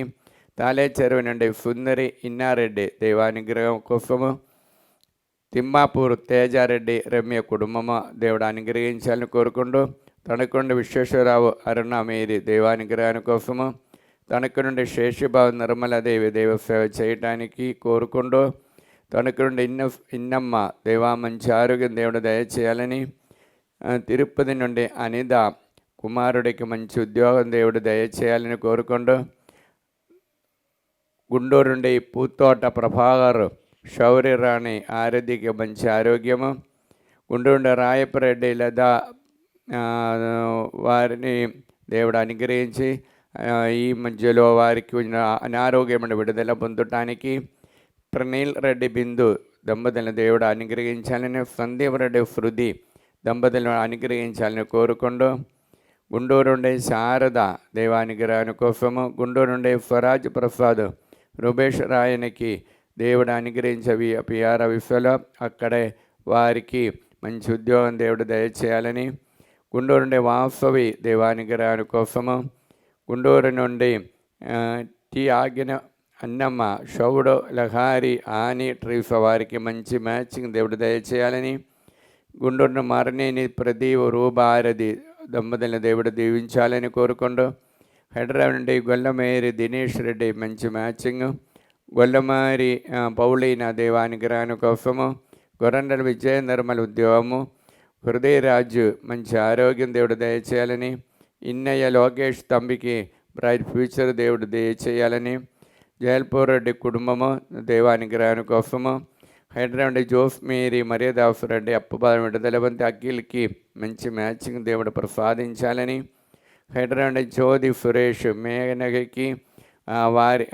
తాలే చెరువు నుండి సుందరి ఇన్నారెడ్డి దేవానుగ్రహం కోసము, తిమ్మాపూర్ తేజారెడ్డి రమ్య కుటుంబము దేవుడు అనుగ్రహించాలని కోరుకుంటూ, తణుకు విశ్వేశ్వరరావు అరుణ మేరీ దేవానుగ్రహాని కోసము, తణుకు నుండి శేషిబాబు నిర్మలాదేవి దేవసేవ చేయటానికి కోరుకుంటూ, తణుకు నుండి ఇన్నమ్మ దేవా మంచి ఆరోగ్యం దేవుడు దయచేయాలని, తిరుపతి నుండి అనిత కుమారుడికి మంచి ఉద్యోగం దేవుడు దయచేయాలని కోరుకుంటూ, గుంటూరు నుండి పూతోట ప్రభాకర్ శౌర్యరాణి ఆరోగ్యకి మంచి ఆరోగ్యము, గుంటూరు నుండి రాయపరెడ్డి లేదా వారిని దేవుడు అనుగ్రహించి ఈ మధ్యలో వారికి ఉన్న అనారోగ్యమైన విడుదల పొందటానికి, ప్రణీల్ రెడ్డి బిందు దంపతులను దేవుడు అనుగ్రహించాలని, సందీప్ రెడ్డి శృతి దంపతులను అనుగ్రహించాలని కోరుకుంటూ, గుంటూరు నుండి శారద దేవానుగ్రహాని కోసము, గుంటూరు నుండి స్వరాజ్ ప్రసాద్ రూపేష్ రాయనికి దేవుడు అనుగ్రహించవి పిఆర్ విశ్వలో అక్కడే వారికి మంచి ఉద్యోగం దేవుడు దయచేయాలని, గుంటూరు నుండి వాసవి దేవానుగ్రహాని కోసము, గుంటూరు నుండి టి ఆగిన అన్నమ్మ షౌడు లహారి ఆని ట్రీఫ వారికి మంచి మ్యాచింగ్ దేవుడు దయచేయాలని, గుంటూరు మరణిని ప్రదీప్ రూబారది దంపతులను దేవుడు దీవించాలని కోరుకుంటూ, హైదరాబాద్ నుండి గొల్లమేరి దినేష్ రెడ్డి మంచి మ్యాచింగ్, గొల్లమారి పౌళీన దేవానుగ్రహాని కోసము, గొర్రండల విజయ నిర్మల ఉద్యోగము, హృదయరాజు మంచి ఆరోగ్యం దేవుడు దయచేయాలని, ఇన్నయ్య లోకేష్ తంబికి బ్రైట్ ఫ్యూచర్ దేవుడు దయచేయాలని, జయల్పూర్ రెడ్డి కుటుంబము దేవానుగ్రహాని కోసము, హైదరాబాద్ నుండి జోఫ్ మేరీ మర్యాదాస్ రెడ్డి అప్పుబాదం విడుదల వంటి అఖిల్కి మంచి మ్యాచింగ్ దేవుడు ప్రసాదించాలని, హైదరాబాద్ నుండి జ్యోతి సురేష్ మేఘనకి వారి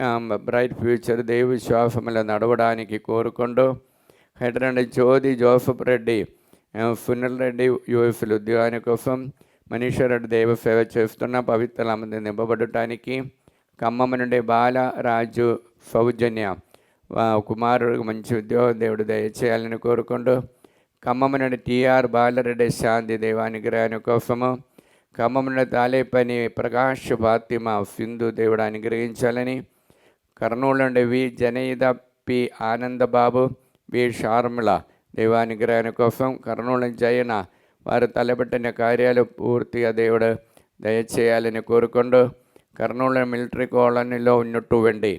బ్రైట్ ఫ్యూచర్ దేవ విశ్వాసములో నడవడానికి కోరుకుంటూ, హైదరాబాద్ నుండి జ్యోతి జోసఫ్ రెడ్డి సునీల్ రెడ్డి యూఎఫ్ల ఉద్యోగాని కోసం, మనీశ్వరెడ్డి దేవ సేవ చేస్తున్న పవిత్రమంది నింపబడటానికి, ఖమ్మం నుండి బాల రాజు సౌజన్య కుమారుడికి మంచి ఉద్యోగం దేవుడు దయచేయాలని కోరుకుంటూ, ఖమ్మం నుండి టిఆర్ బాలరెడ్డి శాంతి దేవానుగ్రహాని కోసము, ఖమ్మం నుండి తాలేపని ప్రకాష్ ఫాతిమా సింధు దేవుడు అనుగ్రహించాలని, కర్నూలు నుండి వి జనయిద పి ఆనందబాబు వి షార్మిల దేవానుగ్రహాని కోసం, కర్నూలు జయన వారు తలపెట్టిన కార్యాలు పూర్తిగా దేవుడు దయచేయాలని కోరుకుంటూ, కర్నూలు మిలిటరీ కాలనీలో ఉన్నటువంటి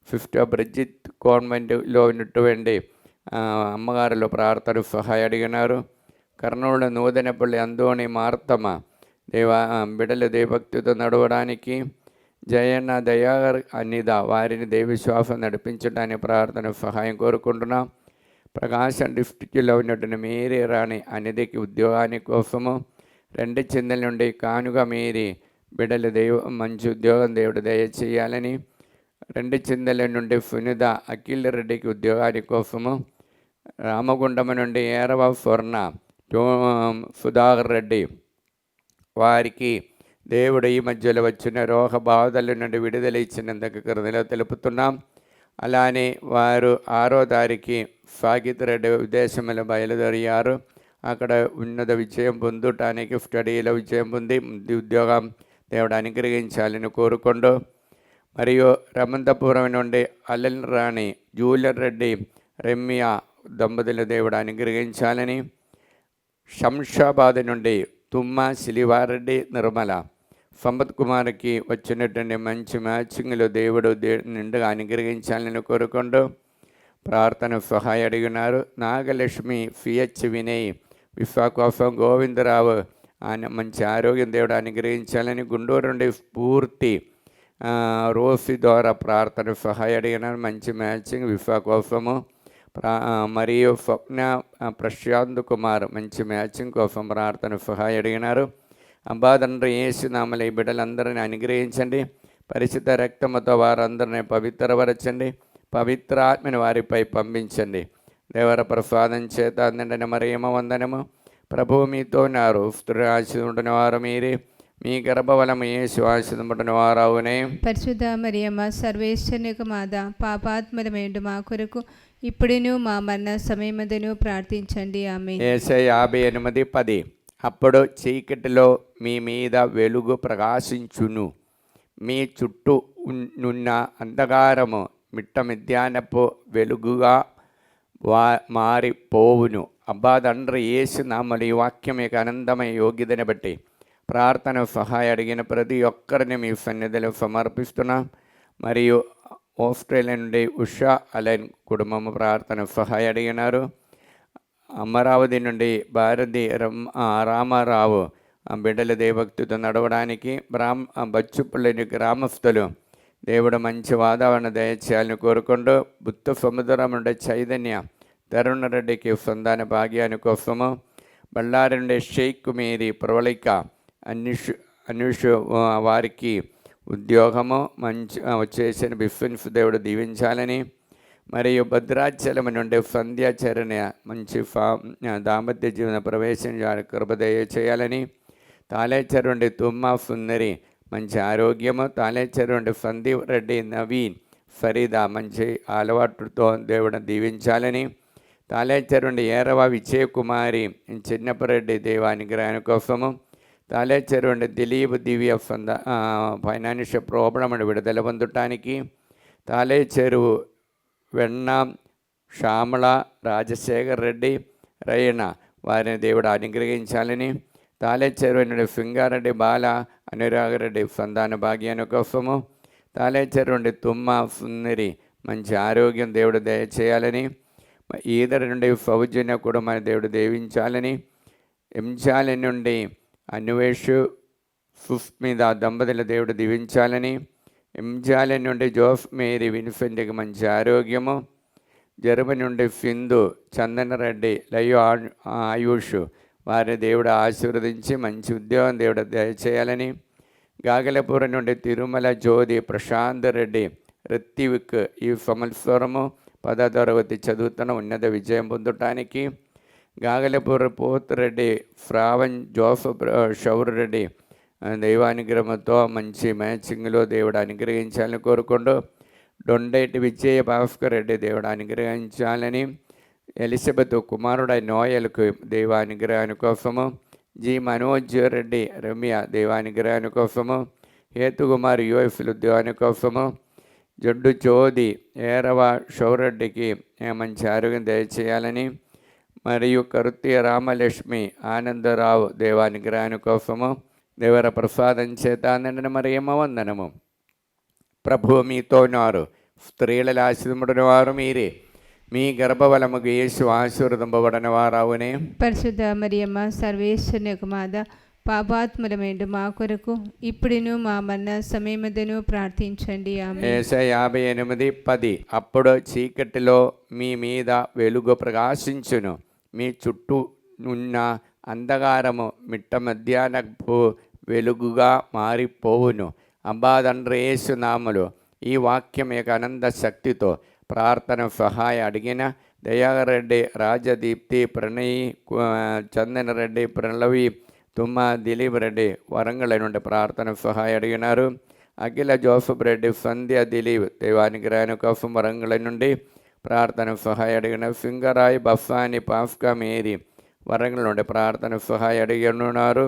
5th బ్రిడ్జిత్ కాన్వెంట్లో ఉన్నటువంటి అమ్మగారులు ప్రార్థన సహాయ అడిగినారు. కర్నూలు నూతనపల్లి అందోని మార్తమ్మ బిడల దేవభక్తితో నడవడానికి, జయన్న దయాగర్ అనిద వారిని దేవిశ్వాసం నడిపించడానికి ప్రార్థన సహాయం కోరుకుంటున్నాం. ప్రకాశం డిస్టిక్లో ఉన్నటువంటి మేరీ రాణి అనిదికి ఉద్యోగాని కోసము, 2 చిందల నుండి కానుక మేరీ బిడల మంచి ఉద్యోగం దేవుడు దయచేయాలని, 2 చిందల నుండి సునిత అఖిల్ రెడ్డికి ఉద్యోగాని కోసము, రామగుండం నుండి ఏరవ స్వర్ణ సుధాకర్ రెడ్డి వారికి దేవుడు ఈ మధ్యలో వచ్చిన రోగ బాధల నుండి విడుదల ఇచ్చినందుకు కృతజ్ఞతలు తెలుపుతున్నాం. అలానే వారు 6వ తారీఖు సాగిత్ రెడ్డి విదేశంలో బయలుదేరారు. అక్కడ ఉన్నత విజయం పొందటానికి స్టడీలో విజయం పొంది ఉద్యోగం దేవుడు అనుగ్రహించాలని కోరుకుంటూ, మరియు రమంతపురం నుండి అల్లెన్ రాణి జూలియర్ రెడ్డి రమ్య దంపతుల దేవుడు అనుగ్రహించాలని, శంషాబాద్ నుండి తుమ్మ శిలివారెడ్డి నిర్మల సంపత్ కుమార్కి వచ్చినటువంటి మంచి మ్యాచింగ్లో దేవుడు నిండుగా అనుగ్రహించాలని కోరుకుంటూ ప్రార్థన సహాయ అడిగినారు. నాగలక్ష్మి పిహెచ్ వినయ్ విశాఖోత్సవం గోవిందరావు ఆయన మంచి ఆరోగ్యం దేవుడు అనుగ్రహించాలని, గుంటూరు నుండి స్ఫూర్తి రోసి ద్వారా ప్రార్థన సహాయ అడిగినారు. మంచి మ్యాచింగ్ విశాఖోత్సవము. మరియు స్వప్న ప్రశాంత్ కుమార్ మంచి మ్యాచింగ్ కోసం ప్రార్థన సహాయ అడిగినారు. అబ్బా తండ్రి యేసునామములో ఈ బిడ్డలందరినీ అనుగ్రహించండి. పరిశుద్ధ రక్తముతో వారందరినీ పవిత్రపరచండి. పవిత్రాత్మని వారిపై పంపించండి. దేవర ప్రసాదం చేత అందండి మరియమ్మ వందనము. ప్రభువు మీతో ఉన్నారు. స్త్రీ ఆశీర్వదించిన వారు మీరే, మీ గర్భఫలము యేసు ఆశీర్వదించిన వారవునే. పరిశుద్ధ మరియమ్మ సర్వేశ్వరుని యొక్క మాత, పాపాత్మలమేండు మా కొరకు ఇప్పుడును మా మరణ సమయమందును ప్రార్థించండి. ఆమేన్. యేసయ్య 58:10 అప్పుడు చీకటిలో మీ మీద వెలుగు ప్రకాశించును, మీ చుట్టూ నున్న అంధకారము మిట్ట మధ్యాహ్నపు వెలుగుగా మారిపోవును. అబ్బా తండ్రి యేసు నామములో ఈ వాక్యం యొక్క అనంతమైన యోగ్యతని బట్టి ప్రార్థన సహాయ అడిగిన ప్రతి ఒక్కరిని మీ సన్నిధిలో సమర్పిస్తున్నాం. మరియు ఆస్ట్రేలియా నుండి ఉషా అలైన్ కుటుంబము ప్రార్థన సహాయ అడిగినారు. అమరావతి నుండి భారతి రామారావు బిడ్డల దేవభక్తితో నడవడానికి బచ్చుపల్లి గ్రామస్తులు దేవుడు మంచి వాతావరణ దయచేయాలని కోరుకుంటూ, బుద్ధ సముద్రం నుండి చైతన్య తరుణ రెడ్డికి సంతాన భాగ్యాని కోసము, బళ్ళారి నుండి షేక్ మీరి ప్రవళిక అనుషు వారికి ఉద్యోగము మంచి వచ్చేసిన బిఫిన్స్ దేవుడు దీవించాలని, మరియు భద్రాచలం నుండి సంధ్యాచరణ మంచి దాంపత్య జీవన ప్రవేశించాలని కృప దయచేయాలని, తాళేచర్ నుండి తుమ్మ సుందరి మంచి ఆరోగ్యము, తాళేచర్ నుండి సందీప్ రెడ్డి నవీన్ ఫరీదా మంచి అలవాటుతో దేవుడు దీవించాలని, తాళేచర్ నుండి ఏరవ విజయకుమారి చిన్నపరెడ్డి దేవానుగ్రహం కోసము, తాళేచర్ నుండి దిలీప్ దివ్య ఫైనాన్షియల్ ప్రాబ్లం విడుదల పొందటానికి, తాళేచెరు వెన్న శ్యామల రాజశేఖర్ రెడ్డి రయణ వారిని దేవుడు అనుగ్రహించాలని, తాళేచెరు నుండి సింగారెడ్డి బాల అనురాగరెడ్డి సంతాన భాగ్యాన్ని కోసము, తాళేచెరు నుండి తుమ్మ సుందరి మంచి ఆరోగ్యం దేవుడు దయచేయాలని, ఈదరి నుండి సౌజన్య కుటుంబాన్ని దేవుడు దీవించాలని, ఎంజాల నుండి అన్వేషు సుస్మిత దంపతుల దేవుడు దీవించాలని, ఎంజాల నుండి జోఫ్ మేరీ విన్సెంట్కి మంచి ఆరోగ్యము, జర్మనీ నుండి సింధు చందన రెడ్డి లయో ఆయుష్ వారిని దేవుడు ఆశీర్వదించి మంచి ఉద్యోగం దేవుడు దయచేయాలని, గాగలపురం నుండి తిరుమల జ్యోతి ప్రశాంత్ రెడ్డి రిత్విక్ ఈ సంవత్సరము 10వ తరగతి చదువుతున్న ఉన్నత విజయం పొందటానికి, గాగలపురం పోతురెడ్డి శ్రావణ్ జోసఫ్ షౌర్ రెడ్డి దైవానుగ్రహంతో మంచి మ్యాచింగ్లో దేవుడు అనుగ్రహించాలని కోరుకుంటూ, డొండేటి విజయ భాస్కర్ రెడ్డి దేవుడు అనుగ్రహించాలని, ఎలిజబెత్ కుమారుడై నోయల్కు దైవానుగ్రహాని కోసము, జి మనోజ్ రెడ్డి రమ్య దైవానుగ్రహాని కోసము, హేతుకుమార్ యుఎఫ్లు ఉద్యోగాని కోసము, జడ్డు చోది ఏరవ షౌరెడ్డికి మంచి ఆరోగ్యం దయచేయాలని, మరియు కరుతి రామలక్ష్మి ఆనందరావు దేవానుగ్రహాని కోసము, దేవర ప్రసాదం చేత అందండి మరియమ్మ వందనము. ప్రభువు మీతో ఉన్నారు. స్త్రీలలో ఆశీర్వదింపబడిన వారు మీరే, మీ గర్భఫలముకు యేసు ఆశీర్వదింపబడిన వారవునే. పరిశుద్ధ మరియమ్మ సర్వేశ్వరుని యొక్క మాత, పాపాత్ములమేండు మా కొరకు ఇప్పుడును మా మరణ సమయమందును ప్రార్థించండి. ఆమేన్. యేసయ్య 58:10 అప్పుడు చీకటిలో మీ మీద వెలుగు ప్రకాశించును, మీ చుట్టూ ఉన్న అంధకారము మిట్ట మధ్యాహ్నపు వెలుగుగా మారిపోవును. అబ్బా తండ్రి యేసు నామములో ఈ వాక్యం యొక్క అనంత శక్తితో ప్రార్థన సహాయ అడిగిన దయారెడ్డి, రాజదీప్తి, ప్రణయ్, చందన్ రెడ్డి, ప్రణవి, తుమ్మ, దిలీప్ రెడ్డి వరంగల్ నుండి ప్రార్థన సహాయ అడిగినారు. అఖిల జోసఫ్ రెడ్డి, సంధ్య, దిలీప్ దైవానుగ్రహాని కోసం వరంగల్ నుండి ప్రార్థన సహాయ అడిగిన, సింగరాయ్, బఫాని, పాఫ్కా మేరీ వరంగల్ నుండి ప్రార్థన సహాయ అడిగినారు.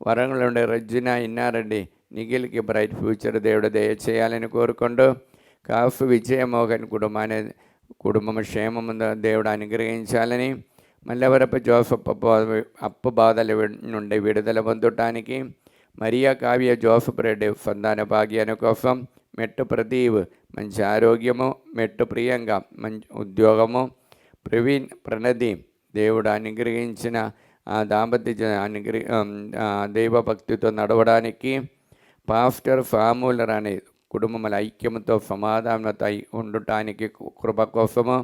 వరంగల్ నుండి రజ్జిన ఇన్నారెడ్డి నిఖిల్కి బ్రైట్ ఫ్యూచర్ దేవుడు దయచేయాలని కోరుకుంటూ, కాఫ్ విజయమోహన్ కుటుంబాన్ని కుటుంబ క్షేమము దేవుడు అనుగ్రహించాలని, మల్లెవరపు జోసఫ్ అప్పు బాధల నుండి విడుదల పొందటానికి, మరియా కావ్య జోసఫ్ రెడ్డి సంతాన భాగ్యాన్ని కోసం, మెట్టు ప్రదీప్ మంచి ఆరోగ్యము, మెట్టు ప్రియంగా మంచి ఉద్యోగము, ప్రవీణ్ ప్రణతి దేవుడు అనుగ్రహించిన ఆ దాంపత్య దైవభక్తితో నడవడానికి, పాస్టర్ ఫార్ములర్ అనే కుటుంబముల ఐక్యముతో సమాధానత ఉండటానికి కృప కోసము,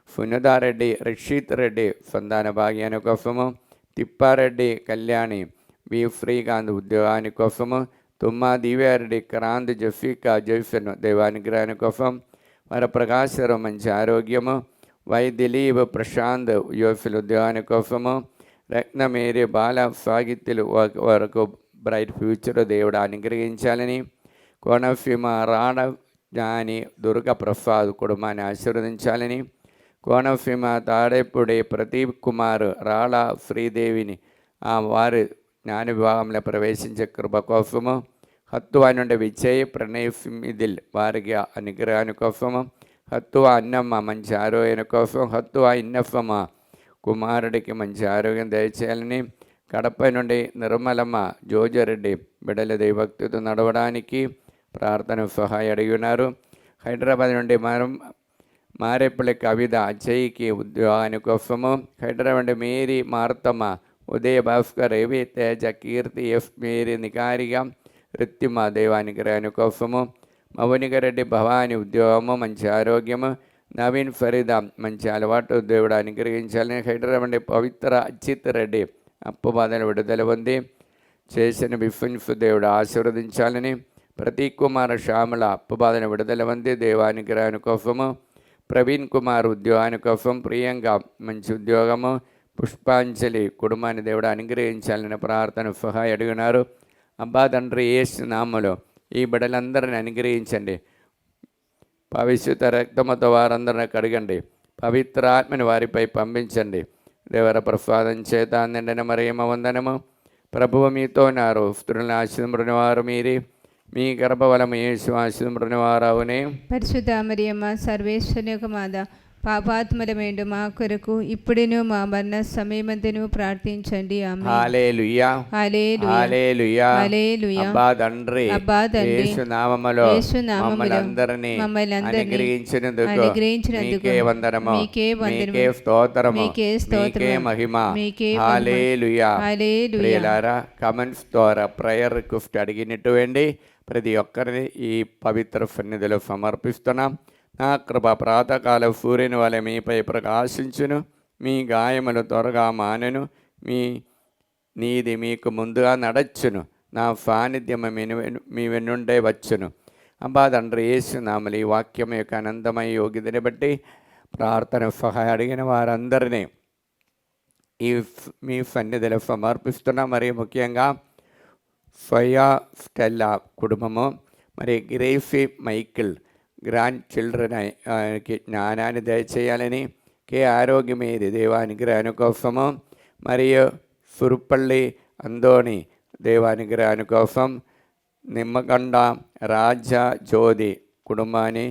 సునదారెడ్డి రషీద్ రెడ్డి సంతాన భాగ్యాన్ని కోసము, తిప్పారెడ్డి కళ్యాణి వి శ్రీకాంత్ ఉద్యోగాని కోసము, తుమ్మా దివ్యారెడ్డి క్రాంత్ జఫీకా జైసన్ దైవానుగ్రహాని కోసం, వరప్రకాశరావు మంచి ఆరోగ్యము, వై దిలీప్ ప్రశాంత్ యోసుల ఉద్యోగాని కోసము, రత్నమేరి బాల సాహిత్యులు వరకు బ్రైట్ ఫ్యూచర్ దేవుడు అనుగ్రహించాలని, కోనసీమ రాణ జ్ఞాని దుర్గా ప్రసాద్ కుటుంబాన్ని ఆశీర్వదించాలని, కోనసీమ తాడేపుడి ప్రదీప్ కుమార్ రాళ శ్రీదేవిని వారి జ్ఞాన విభాగంలో ప్రవేశించే కృప కోసము, హత్తువా నుండి విజయ్ ప్రణయ్ మిదిల్ వారికి అనుగ్రహాని కోసము, హత్తువా అన్నమ్మ మంచి ఆరోగ్యం కోసం, హత్తువా ఇన్నఫమ్మ కుమారుడికి మంచి ఆరోగ్యం దయచేయాలని, కడప నుండి నిర్మలమ్మ జోజరెడ్డి బిడల దైవభక్తితో నడవడానికి ప్రార్థన సహాయం అడిగి ఉన్నారు. హైదరాబాద్ నుండి మారేపల్లి కవిత అజయ్కి ఉద్యోగాని కోసము, హైదరాబాద్ నుండి మేరీ మార్తమ్మ, ఉదయ భాస్కర్ రవి తేజ కీర్తి ఎఫ్ మేరీ నికారిగా రిత్తిమ దైవానుగ్రహాని కోసము, మౌనికరెడ్డి భవాని ఉద్యోగము మంచి ఆరోగ్యము, నవీన్ ఫరీదా మంచి అలవాటు దేవుడు అనుగ్రహించాలని, హైదరాబాద్ నుండి పవిత్ర అజిత్ రెడ్డి అప్పు బాధలు విడుదల పొంది చేసిన బిఫిన్స్ దేవుడు ఆశీర్వదించాలని, ప్రతీక్ కుమార్ శ్యామల అప్పు బాధను విడుదల పొంది దైవానుగ్రహాని కోసము, ప్రవీణ్ కుమార్ ఉద్యోగాని కోసం, ప్రియంగా మంచి ఉద్యోగము, పుష్పాంజలి కుటుంబాన్ని దేవుడు అనుగ్రహించాలని ప్రార్థన సహాయం అడిగినారు. అబ్బా తండ్రి యేసు నామములో ఈ బిడ్డలందరిని అనుగ్రహించండి, పవిత్ర రక్తముతో వారందరిని కడగండి, పవిత్ర ఆత్మని వారిపై పంపించండి. దేవర ప్రసాదం చేత నిండిన మరియమ్మ వందనము, ప్రభువు మీతో ఉన్నారు, స్త్రీలను ఆశీర్వదించిన వారు మీరే, మీ గర్భఫలము యేసు ఆశీర్వదించిన వారవునే. పరిశుద్ధ మరియమ్మ సర్వేశ్వరుని యొక్క మాత, పాపాత్మరమేండు మా కొరకు ఇప్పుడును మా మరణ సమయమందును ప్రార్థించండి. ఆమేన్. హల్లెలూయా హల్లెలూయా హల్లెలూయా. హల్లెలూయా. అబ్బా తండ్రి యేసు నామములో మమ్మల్ని అందరినీ అనుగ్రహించినందుకు మీకే వందనము, మీకే స్తోత్రము, మీకే మహిమ. హల్లెలూయా. ప్రియులారా, కమెంట్స్ ద్వారా ప్రేయర్ రిక్వెస్ట్ అడిగినటువంటి ప్రతి ఒక్కరిని ఈ పవిత్ర సన్నిధిలో సమర్పిస్తున్నాం. నా కృప ప్రాతకాల సూర్యుని వలె మీపై ప్రకాశించును, మీ గాయములు త్వరగా మానెను, నీది మీకు ముందుగా నడచును, నా సాన్నిధ్యం మీ వెన్నుండే వచ్చును. అబ్బా తండ్రి యేసు నామములో ఈ వాక్యం యొక్క అనంతమైన యోగ్యతని బట్టి ప్రార్థన సహాయం అడిగిన వారందరినీ మీ సన్నిధిలో సమర్పిస్తున్నాం. మరి ముఖ్యంగా ఫయా స్టెల్లా కుటుంబము, మరి గ్రేసీ మైకిల్ గ్రాండ్ చిల్డ్రన్కి జ్ఞానాన్ని దయచేయాలని, కే ఆరోగ్యమేది దేవానుగ్రహాని కోసము, మరియు సురుపల్లి అందోని దేవానుగ్రహాని కోసం, నిమ్మగండ రాజా జ్యోతి కుటుంబాన్ని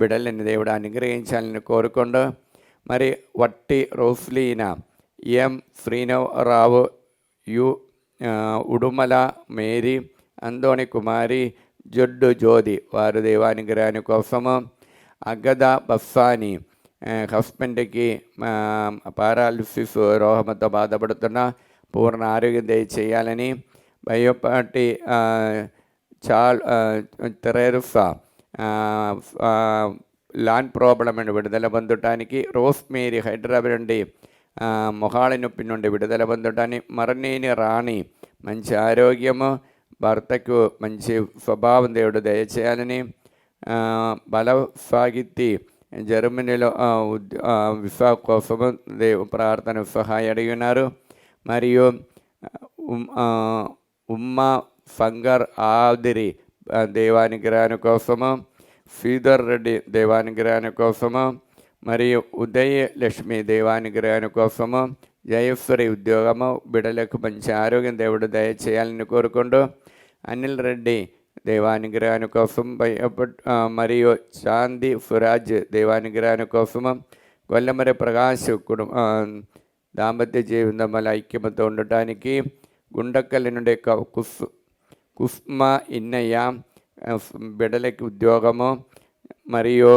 బిడలని దేవుడు అనుగ్రహించాలని కోరుకుంటూ, మరి వట్టి రోస్లీనా ఎం శ్రీనవరావు ఉడుమల మేరీ అందోని కుమారి జొడ్డు జ్యోతి వారు దేవానుగ్రహాని కోసము, అగద బఫాని హస్బెండ్కి పారాలిసిస్ రోగంతో బాధపడుతున్న పూర్ణ ఆరోగ్యం దయచేయాలని, బయోపాటి తెరేసా లాన్ ప్రాబ్లం నుండి విడుదల పొందటానికి, రోస్ మేరీ హైదరాబాద్ నుండి మొహాళ నొప్పి నుండి విడుదల పొందటానికి, మరణేని రాణి మంచి ఆరోగ్యము, భర్తకు మంచి స్వభావం దేవుడు దయచేయాలని, బల సాగిత్తి జర్మనీలో విసా కోసము ప్రార్థన సహాయం అడిగి ఉన్నారు. మరియు ఉమ్మా ఫంగర్ ఆదిరి దేవానుగ్రహాని కోసము, శ్రీధర్ రెడ్డి దేవానుగ్రహాని కోసము, మరియు ఉదయ లక్ష్మి దేవానుగ్రహాని కోసము, జయశ్వరి ఉద్యోగము, బిడలకు మంచి ఆరోగ్యం దేవుడు దయచేయాలని కోరుకుంటూ, అనిల్ రెడ్డి దైవానుగ్రహాన్ని కోసం మరియు శాంతి ఫురాజ్ దైవానుగ్రహాన్ని కోసము గొల్లమరి ప్రకాష్ దాంపత్య జీవితం వల్ల ఐక్యమతో ఉండటానికి గుండకల్లి నుండి కుఫ్మా ఇన్నయ్య బిడలకి ఉద్యోగము మరియు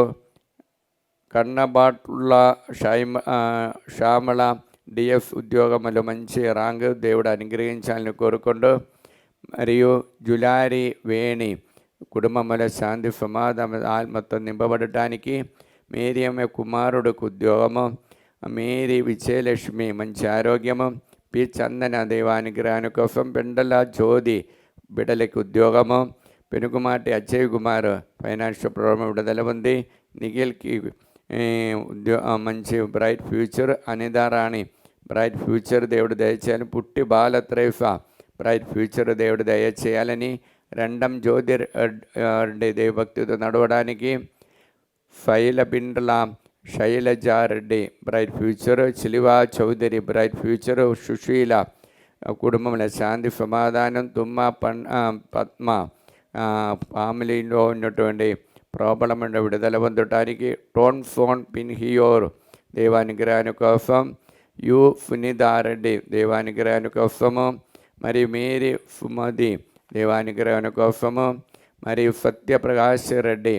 కన్నబాట్ల శ్యామల డిఎఫ్ ఉద్యోగములు మంచి ర్యాంక్ దేవుడు అనుగ్రహించాలని కోరుకుంటూ మరియు జులారి వేణి కుటుంబంలో శాంతి సమాధాన ఆత్మతో నింపబడటానికి మేరీ అమ్మ కుమారుడికి ఉద్యోగము, మేరీ విజయలక్ష్మి మంచి ఆరోగ్యము, పి చందన దైవానుగ్రహాన్ని కోసం పెండల జ్యోతి బిడలకి ఉద్యోగము, పెనుగుమాటి అజయ్ కుమార్ ఫైనాన్షియల్ ప్రాబ్లం విడుదల ఉంది, నిఖిల్కి మంచి బ్రైట్ ఫ్యూచర్, అనిదారాణి బ్రైట్ ఫ్యూచర్ దేవుడు దయచేయాలని, పుట్టి బాలత్రైఫా బ్రైట్ ఫ్యూచర్ దేవుడు దయచేయాలని, రెండం జ్యోతిరెడ్డి దేవభక్తితో నడవడానికి, Pailabindla Sailajareddy bright future, Chiliva Chowdary bright future, Sushila కుటుంబంలో శాంతి సమాధానం, తుమ్మ పద్మ ఫ్యామిలీలో ఉన్నటువంటి ప్రాబ్లం విడుదల పొందటానికి, టోన్ ఫోన్ పిన్హియోర్ దేవానుగ్రహాన్ని కోసం, యు ఫునిదారెడ్డి దేవానుగ్రహాన్ని కోసము, మరియు మేరీ సుమది దేవానుగ్రహాన్ని కోసము, మరియు సత్యప్రకాష్ రెడ్డి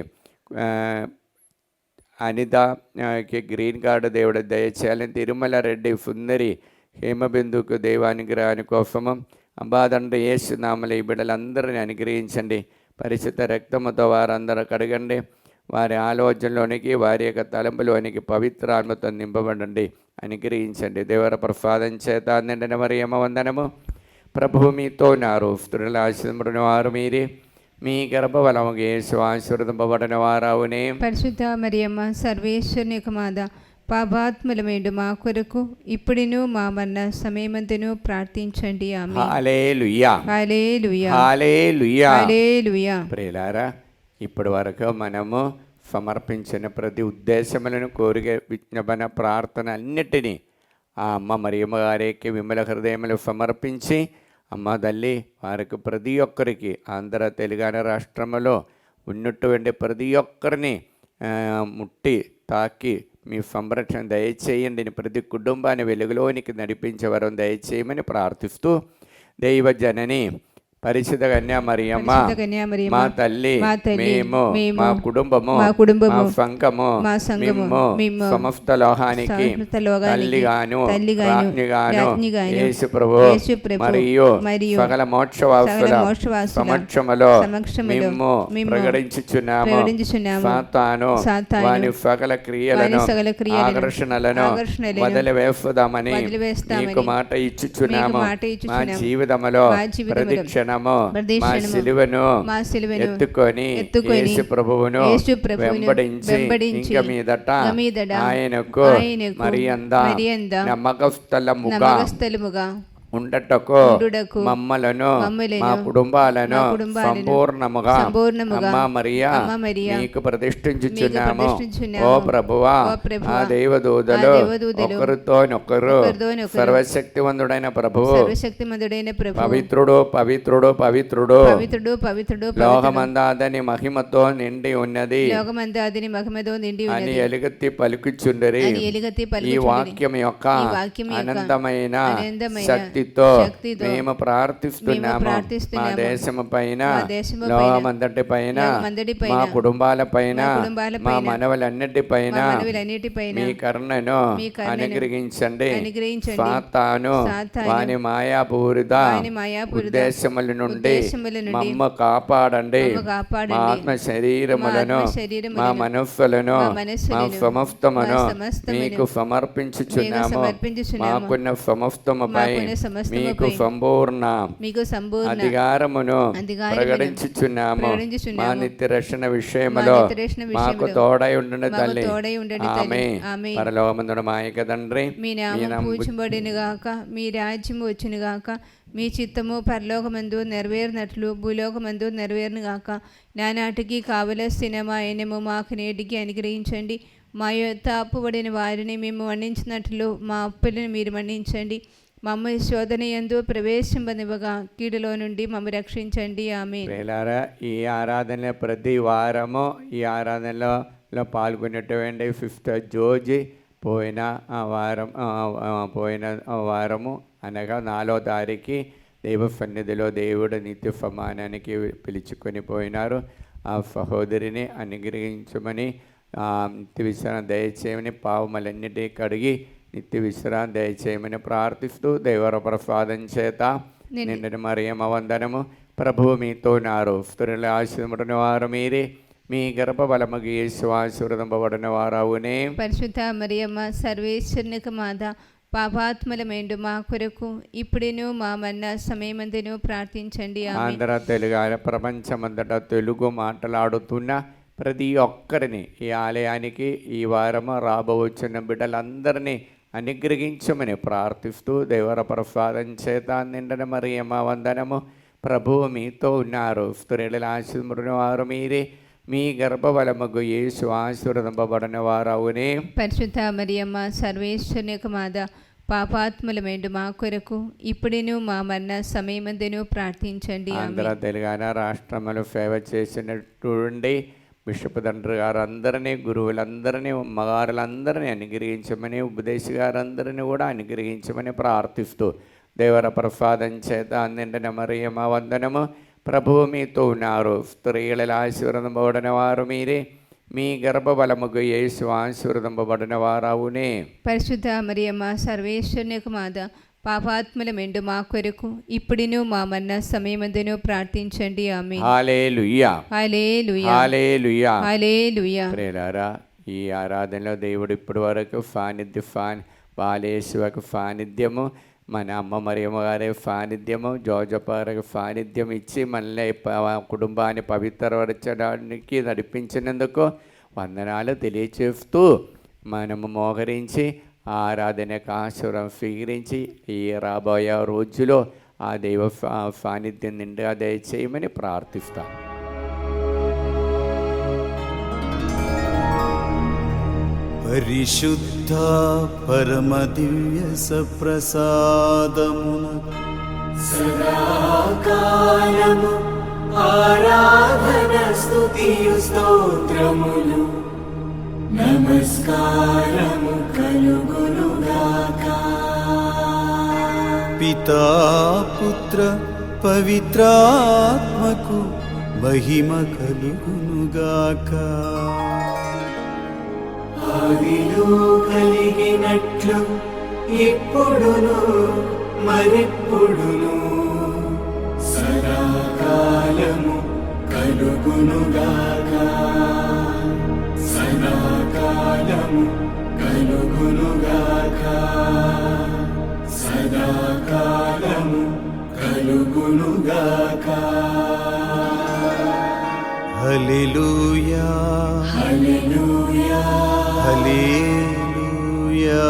అనితకి గ్రీన్ కార్డు దేవుడు దయచేయాలని, తిరుమల రెడ్డి సుందరి హేమబిందుకు దేవానుగ్రహాన్ని కోసము, అంబాదండ్రి యేసునామలు ఈ బిడ్డలందరినీ అనుగ్రహించండి, పరిశుద్ధ రక్తముతో వారందరూ కడగండి, వారి ఆలోచనలోనికి వారి యొక్క తలంపులోనికి పవిత్ర ఆత్మతో నింపబడండి, అనుగ్రహించండి. దేవర ప్రసాదం చేత నిండిన మరియమ్మ వందనము. ప్రభువు మీతో ఉన్నారు, స్త్రీల ఆశీర్వదింపబడిన వారు మీరే, మీ గర్భఫలము యేసు ఆశీర్వదింపబడిన వారవునే. పరిశుద్ధ మరియమ్మ సర్వేశ్వరుని యొక్క మాత, పాపాత్ములమేండు మా కొరకు ఇప్పుడును మా మరణ సమయమందును ప్రార్థించండి. ఆమేన్. హల్లెలూయా, హల్లెలూయా, హల్లెలూయా, హల్లెలూయా. ప్రియులారా, ఇప్పటి వరకు మనము సమర్పించిన ప్రతి ఉద్దేశములను, కోరిక, విజ్ఞాపన, ప్రార్థన అన్నిటినీ ఆ అమ్మ మరియమ్మ గారికి విమల హృదయములు సమర్పించి, అమ్మ తల్లి వారికి ప్రతి ఒక్కరికి ఆంధ్ర తెలంగాణ రాష్ట్రంలో ఉన్నటువంటి ప్రతి ఒక్కరిని ముట్టి తాకి మీ సంరక్షణ దయచేయండి, ప్రతి కుటుంబాన్ని వెలుగులోనికి నడిపించే వరం దయచేయమని ప్రార్థిస్తూ, దైవ జనని పరిశుద్ధ కన్యా మరియమ్మ మా తల్లి, మేము మా కుటుంబము మా సంఘము మిమ్ము సమస్త లోకానికి తల్లిగాను రాజ్ఞిగాను యేసు ప్రభువు మరియు సకల మోక్షవాసుల సమక్షములో మిమ్ము ప్రకటించుచున్నాము. సాతాను వాని సకల క్రియలను ఆకర్షణలను వదిలివేస్తామని నీకు మాట ఇచ్చుచున్నాము. మా జీవితములో ప్రతిక్షణ మా సిలువను ఎత్తుకొని యేసు ప్రభువును వెంబడించి ఇంక మీదట ఆయనకు మరియంద నమ్మకస్థలముగా ఉండటకు మమ్మలను మా కుటుంబాలను సంపూర్ణముగా అమ్మా మరియా నీకు ప్రతిష్ఠించుచున్నాము. ఓ ప్రభువా, ఆ దేవదూతలు ఒకరితోనొకరు సర్వశక్తివంతుడైన ప్రభువు పవిత్రుడు పవిత్రుడు పవిత్రుడు లోకమందాదని మహిమతో నిండి ఉన్నది అని ఎలుగెత్తి పలుకుచుండరి. ఈ వాక్యం యొక్క అనంతమైన శక్తి మేము ప్రార్థిస్తున్నాము. మా దేశము పైన, లోకమంతటి పైన, మా కుటుంబాల పైన, మా మనవలన్నిటి పైన మీ కరుణను అనుగ్రహించండి. సాతాను వాని మాయాపూరిత ఉద్దేశముల నుండి మమ్మ కాపాడండి. మా ఆత్మ శరీరములను, మా మనస్సులను, మా సమస్తమును మీకు సమర్పించుచున్నాము. మాకున్న సమస్తముపై మీకు సంపూర్ణ అధికారమును ప్రకటించుచున్నాము. మా నిత్య రక్షణ విషయములో మాకు తోడై ఉండును తల్లి. ఆమేన్. పరలోకమందున మా యొక్క తండ్రి, మీ నామము పూజింపబడును గాక, మీ రాజ్యము వచ్చును గాక, మీ చిత్తము పరలోకమందు నెరవేరినట్లు భూలోకమందు నెరవేరును గాక. నానాటికి కావలసిన మా ఆయనము మాకు నేటికి అనుగ్రహించండి. మా యొక్క అప్పుబడిన వారిని మేము మన్నించినట్లు మా అప్పులను మీరు మన్నించండి. మమ్మ శోధన యందు ప్రవేశింపనివ్వగా కీడులో నుండి మమ్మ రక్షించండి. ఆమేన్. ప్రియులారా, ఈ ఆరాధన ప్రతి వారము ఈ ఆరాధనలో పాల్గొనేటువంటి 5th జోర్జి పోయిన వారము అనగా 4వ తారీఖు దైవ సన్నిధిలో దేవుడు నిత్య సమానానికి పిలుచుకొని పోయినారు. ఆ సహోదరిని అనుగ్రహించమని, నిత్య విశ్రాంతి దయచేయమని, పావములన్నిటి కడిగి నిత్య విశ్రాంతి దయచేయమని ప్రార్థిస్తూ దైవ ప్రసాదం చేత నిండిన మరియమ్మ వందనము. ప్రభువు మీతో ఉన్నారు. స్త్రీల ఆశీర్వదింపబడిన వారు మీరే, మీ గర్భఫలముగు యేసు ఆశీర్వదింపబడిన వారవునే. పరిశుద్ధ మరియమ్మ సర్వేశ్వరునికి మాత, పాపాత్ములమైండు మా కొరకు ఇప్పుడును మా మరణ సమయమందును ప్రార్థించండి. ఆమేన్. ఆంధ్ర తెలుగు ప్రపంచమంతటా తెలుగు మాట్లాడుతున్న ప్రతి ఒక్కరిని ఈ ఆలయానికి ఈ వారము రాబోచున్న బిడ్డలందరినీ అనుగ్రహించమని ప్రార్థిస్తూ దైవ ప్రసాదం చేత నిండిన మరియమ్మ వందనము. ప్రభువు మీతో ఉన్నారు. స్త్రీల ఆశీర్వదింపబడిన వారు మీరే, మీ గర్భఫలముగు యేసు ఆశీర్వదింపబడిన వారవునే. పరిశుద్ధ మరియమ్మ సర్వేశ్వరునికి మాత, పాపాత్ములమైండు మా కొరకు ఇప్పుడును మా మరణ సమయమందును ప్రార్థించండి. ఆంధ్ర ఆమేన్. తెలంగాణ రాష్ట్రములు సేవ చేసినటువంటి బిషప్ తండ్రి గారు అందరినీ, గురువులందరినీ, అమ్మగారులందరినీ అనుగ్రహించమని, ఉపదేశ గారందరినీ కూడా అనుగ్రహించమని ప్రార్థిస్తూ దేవర ప్రసాదం చేత నిండిన మరియమ్మ వందనము. ప్రభువు మీతో ఉన్నారు. స్త్రీలలో ఆశీర్వదింపబడిన వారు మీరే, మీ గర్భఫలముగు యేసు ఆశీర్వదింపబడిన వారవునే. పరిశుద్ధ మరియమ్మ సర్వేశ్వరునికి మాత, పాపాత్ములమైండు మా కొరకు ఇప్పుడును మా మరణ సమయమందును ప్రార్థించండి. ఆమేన్. హల్లెలూయా, హల్లెలూయా, హల్లెలూయా. హల్లెలూయా. ప్రియులారా, ఈ ఆరాధనలో దేవుడు ఇప్పటి వరకు బాలేశ్వరకు సాన్నిధ్యము, మన అమ్మ మరియమ్మ గారి సాన్నిధ్యము, జోజపారకు సాన్నిధ్యం ఇచ్చి మనల్ని కుటుంబాన్ని పవిత్రపరచడానికి నడిపించినందుకు వందనాలు తెలియచేస్తూ మనము మోహరించి ఆరాధనకు ఆశీర్వాదం స్వీకరించి ఈ రాబోయే రోజులో ఆ దైవ సాన్నిధ్యం నిండుగా దయచేయమని ప్రార్థిస్తాం. పరిశుద్ధ పరమ దివ్య సప్రసాదమున సదాకాలము ఆరాధన స్తుతియు స్తోత్రములు నమస్కారము కలుగునుగాక. పితా పుత్ర పవిత్రాత్మకు మహిమ కలుగునుగాక. ఆదిలో కలిగినట్లు ఇప్పుడును మరెప్పుడును సదాకాలము కలుగునుగాక. సదాకాలము కలుగునుగాక. సదాకాలము కలుగునుగాక. హల్లెలూయా, hallelujah, hallelujah,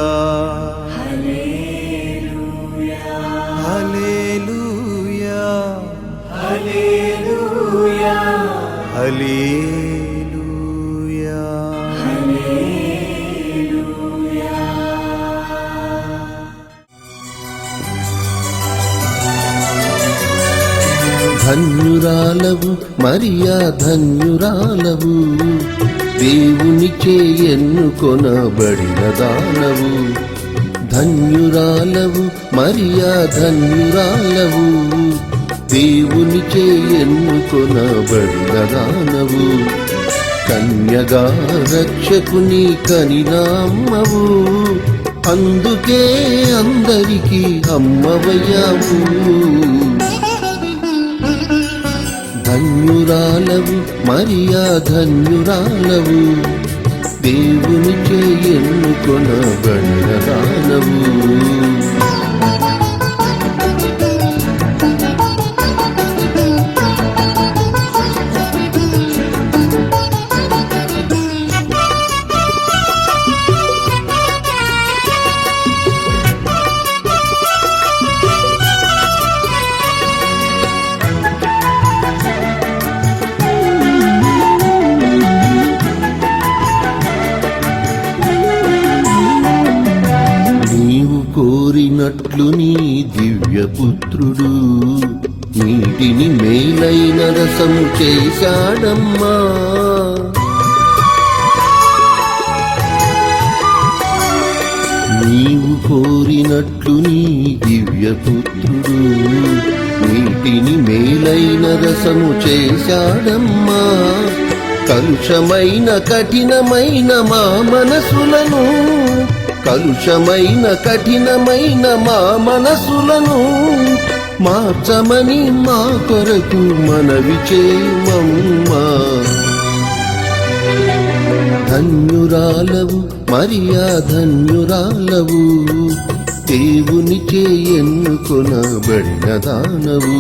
hallelujah, hallelujah, hallelujah, hallelujah, హల్లెలూయా. ధన్యురాలవు మరియా, ధన్యురాలవు, దేవునిచే ఎన్నుకొనబడిన దానవు. ధన్యురాలవు మరియా, ధన్యురాలవు, దేవునిచే ఎన్నుకొనబడిన దానవు. కన్యగా రక్షకుని కనినామ్మవు, అందుకే అందరికీ అమ్మవయ్యావు. ధన్యురాలవు మరియా, ధన్యురాలవు, దేవునిచే ఎన్నుకొనబడిన దానవు. కోరిన కోరినట్లు నీ దివ్యపుత్రుడు నీటిని మేలైన రసము చేశాడమ్మా. నీవు కోరినట్లు నీ దివ్యపుత్రుడు నీటిని మేలైన రసము చేశాడమ్మా. కలుషమైన కఠినమైన మా మనసులను మార్చమని మా కొరకు మనవి చేయమమ్మా. ధన్యురాలవు మరియా ధన్యురాలవు, దేవునిచే ఎన్నుకొనబడిన దానవు.